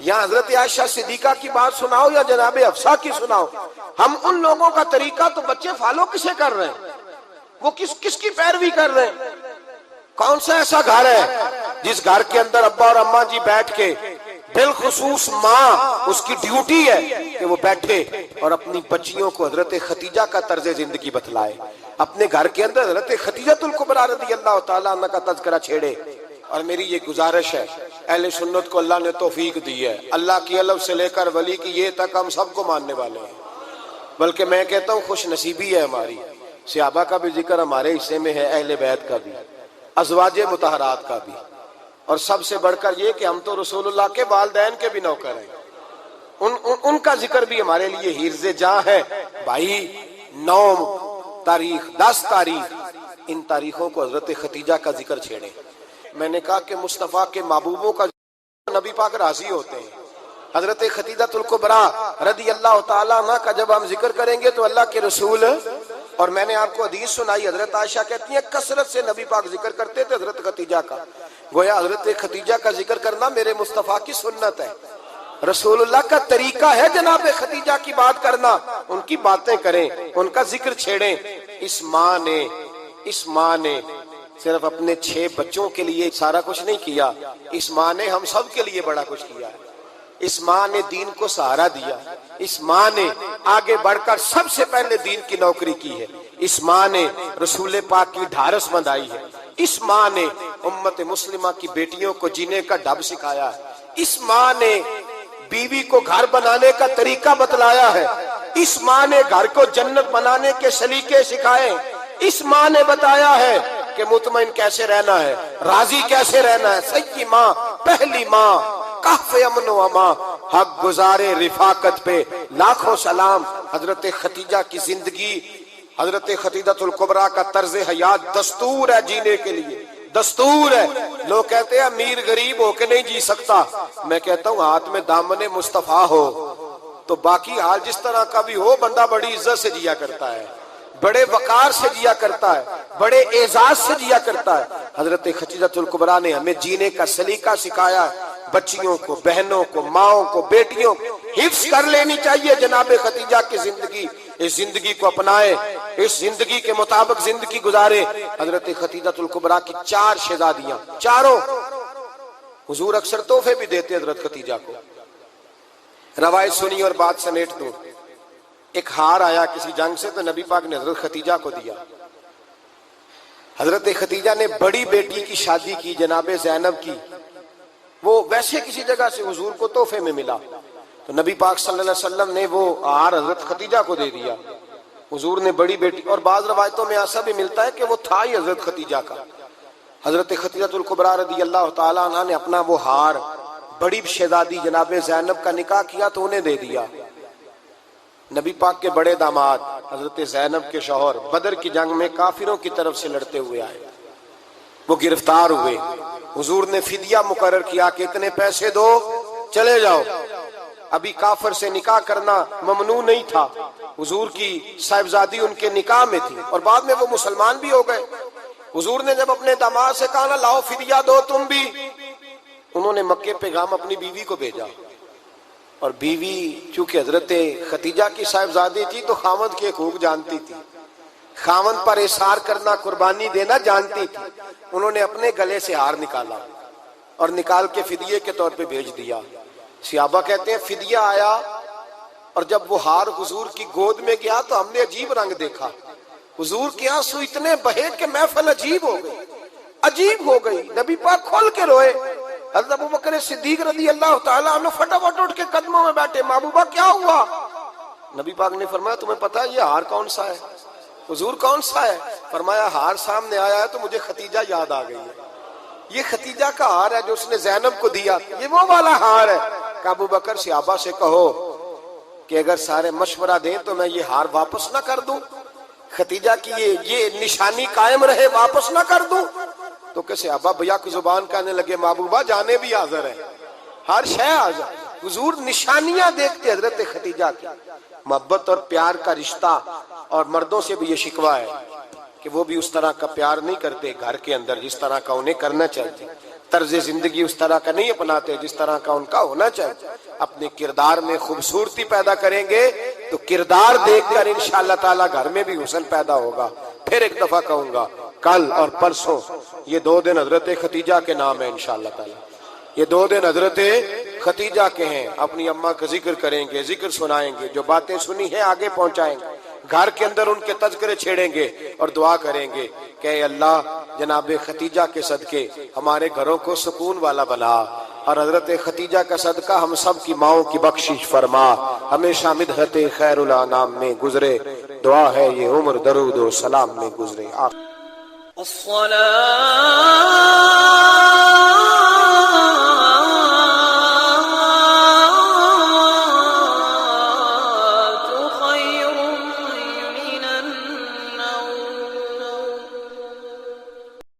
یا حضرت عائشہ صدیقہ کی بات سناؤ یا جناب حفصہ کی سناؤ۔ ہم ان لوگوں کا طریقہ تو بچے فالو کسے کر رہے ہیں، وہ کس کی پیروی کر رہے ہیں؟ کون سا ایسا گھر ہے جس گھر کے اندر ابا اور اماں جی بیٹھ کے، بالخصوص ماں اس کی ڈیوٹی ہے کہ وہ بیٹھے اور اپنی بچیوں کو حضرت خدیجہ کا طرز زندگی بتلائے، اپنے گھر کے اندر حضرت خدیجۃ الکبریٰ رضی اللہ تعالیٰ عنہ کا تذکرہ چھیڑے۔ اور میری یہ گزارش ہے، اہل سنت کو اللہ نے توفیق دی ہے، اللہ کی الف سے لے کر ولی کی یہ تک ہم سب کو ماننے والے ہیں، بلکہ میں کہتا ہوں خوش نصیبی ہے ہماری، صحابہ کا بھی ذکر ہمارے حصے میں ہے، اہل بیت کا بھی، ازواج مطہرات کا بھی، اور سب سے بڑھ کر یہ کہ ہم تو رسول اللہ کے والدین کے بھی نوکر ہیں، ان کا ذکر بھی ہمارے لیے حرز جاں ہے۔ بھائی 9 تاریخ 10 تاریخ ان تاریخوں کو حضرت خدیجہ کا ذکر چھیڑے۔ میں نے کہا کہ مصطفیٰ کے محبوبوں کا نبی پاک راضی ہوتے ہیں، حضرت خدیجۃ الکبریٰ رضی اللہ تعالیٰ عنہ کا جب ہم ذکر کریں گے تو اللہ کے رسول، اور میں نے آپ کو حدیث سنائی، حضرت عائشہ کہتی ہیں کثرت سے نبی پاک ذکر کرتے تھے حضرت خدیجہ کا، گویا حضرت خدیجہ کا ذکر کرنا میرے مصطفیٰ کی سنت ہے، رسول اللہ کا طریقہ ہے جناب خدیجہ کی بات کرنا، ان کی باتیں کریں، ان کا ذکر چھیڑیں۔ اس ماں نے صرف اپنے 6 بچوں کے لیے سارا کچھ نہیں کیا، اس ماں نے ہم سب کے لیے بڑا کچھ کیا ہے، اس ماں نے دین کو سہارا دیا، اس ماں نے آگے بڑھ کر سب سے پہلے دین کی نوکری کی ہے، اس ماں نے رسول پاک کی ڈھارس بندھائی ہے، اس ماں نے امت مسلمہ کی بیٹیوں کو جینے کا ڈھب سکھایا ہے، اس ماں نے بیوی کو گھر بنانے کا طریقہ بتلایا ہے، اس ماں نے گھر کو جنت بنانے کے سلیقے سکھائے، اس ماں نے بتایا ہے کہ مطمئن کیسے رہنا ہے، راضی کیسے رہنا ہے۔ سچی ماں، پہلی ماں، کہف امن و امان، حق گزارے رفاقت پہ لاکھوں سلام۔ حضرت خدیجہ کی زندگی، حضرت خدیجۃ الکبریٰ کا طرز حیات دستور ہے جینے کے لیے، دستور ہے۔ لوگ کہتے ہیں امیر غریب ہو کے نہیں جی سکتا، میں کہتا ہوں ہاتھ میں دامن مصطفیٰ ہو تو باقی حال جس طرح کا بھی ہو، بندہ بڑی عزت سے جیا کرتا ہے، بڑے وقار سے جیا کرتا ہے، بڑے اعزاز سے جیا کرتا ہے۔ حضرت خدیجۃ الکبریٰ نے ہمیں جینے کا سلیقہ سکھایا ہے، بچیوں کو، بہنوں کو، ماؤں کو، بیٹیوں کو حفظ کر لینی چاہیے جناب خدیجہ کی زندگی، اس زندگی کو اپنائے، اس زندگی کے مطابق زندگی گزارے۔ حضرت خدیجۃ الکبریٰ کی 4 شہزادیاں، چاروں حضور اکثر تحفے بھی دیتے حضرت خدیجہ کو۔ روایت سنی اور بات سمیٹ دو، ایک ہار آیا کسی جنگ سے تو نبی پاک نے حضرت خدیجہ کو دیا۔ حضرت خدیجہ نے بڑی بیٹی کی شادی کی جناب زینب کی، وہ ویسے کسی جگہ سے حضور کو تحفے میں ملا تو نبی پاک صلی اللہ علیہ وسلم نے وہ ہار حضرت خدیجہ کو دے دیا۔ حضور نے بڑی بیٹی، اور بعض روایتوں میں ایسا بھی ملتا ہے کہ وہ تھا ہی حضرت خدیجہ کا، حضرت خدیجۃ الکبریٰ رضی اللہ تعالیٰ عنہ نے اپنا وہ ہار بڑی شہزادی جناب زینب کا نکاح کیا تو انہیں دے دیا۔ نبی پاک کے بڑے داماد حضرت زینب کے شوہر بدر کی جنگ میں کافروں کی طرف سے لڑتے ہوئے آئے، وہ گرفتار ہوئے، حضور نے فدیہ مقرر کیا کہ اتنے پیسے دو چلے جاؤ۔ ابھی کافر سے نکاح کرنا ممنوع نہیں تھا، حضور کی صاحبزادی ان کے نکاح میں تھی اور بعد میں وہ مسلمان بھی ہو گئے۔ حضور نے جب اپنے داماد سے کہا نا لاؤ فدیہ دو تم بھی، انہوں نے مکے پیغام اپنی بیوی کو بھیجا، اور بیوی چونکہ حضرت خدیجہ کی صاحبزادی تھی تو خاوند کے حقوق جانتی تھی، خاوند پر اثار کرنا، قربانی دینا جانتی تھی۔ انہوں نے اپنے گلے سے ہار نکالا اور نکال کے فدیے کے طور پہ بھیج دیا۔ صحابہ کہتے ہیں فدیہ آیا اور جب وہ ہار حضور کی گود میں گیا تو ہم نے عجیب رنگ دیکھا. حضور کے آنسو اتنے بہے کہ محفل عجیب ہو گئی. نبی پاک کھول کے روئے. حضرت ابو بکر صدیق رضی اللہ تعالیٰ عنہ فٹافٹ اٹھ کے قدموں میں بیٹھے. محبوبہ کیا ہوا؟ نبی پاک نے فرمایا تمہیں پتا ہے یہ ہار کون سا ہے؟ حضور کون سا ہے؟ فرمایا ہار سامنے آیا ہے تو مجھے ختیجہ یاد آ گئی ہے. یہ ختیجہ کا ہار ہے جو اس نے زینب کو دیا, یہ وہ والا ہار ہے. کہ ابو بکر صحابہ سے کہو کہ اگر سارے مشورہ دیں تو میں یہ ہار واپس نہ کر دوں, ختیجہ کی یہ نشانی قائم رہے, واپس نہ کر دوں. تو کہ صحابہ بھیا کی زبان کہنے لگے محبوبہ جانے بھی حاضر ہے, ہر شے حاضر. حضور نشانیاں دیکھتے حضرت ختیجہ کی. محبت اور پیار کا رشتہ, اور مردوں سے بھی یہ شکوہ ہے کہ وہ بھی اس طرح کا پیار نہیں کرتے گھر کے اندر جس طرح کا انہیں کرنا چاہیے. طرز زندگی اس طرح کا نہیں اپناتے جس طرح کا ان کا ہونا چاہیے. اپنے کردار میں خوبصورتی پیدا کریں گے تو کردار دیکھ کر انشاءاللہ تعالی گھر میں بھی حسن پیدا ہوگا. پھر ایک دفعہ کہوں گا, کل اور پرسوں یہ 2 دن حضرت ختیجہ کے نام ہے انشاءاللہ تعالی. یہ 2 دن حضرت ختیجہ کے ہیں. اپنی اماں کا ذکر کریں گے, ذکر سنائیں گے, جو باتیں سنی ہیں آگے پہنچائیں گے, گھر کے اندر ان کے تذکرے چھیڑیں گے اور دعا کریں گے کہ اے اللہ جناب ختیجہ کے صدقے ہمارے گھروں کو سکون والا بنا, اور حضرت ختیجہ کا صدقہ ہم سب کی ماؤں کی بخشش فرما, ہمیشہ مدحت خیر الانام میں گزرے. دعا ہے یہ عمر درود و سلام میں گزرے.
الصلاة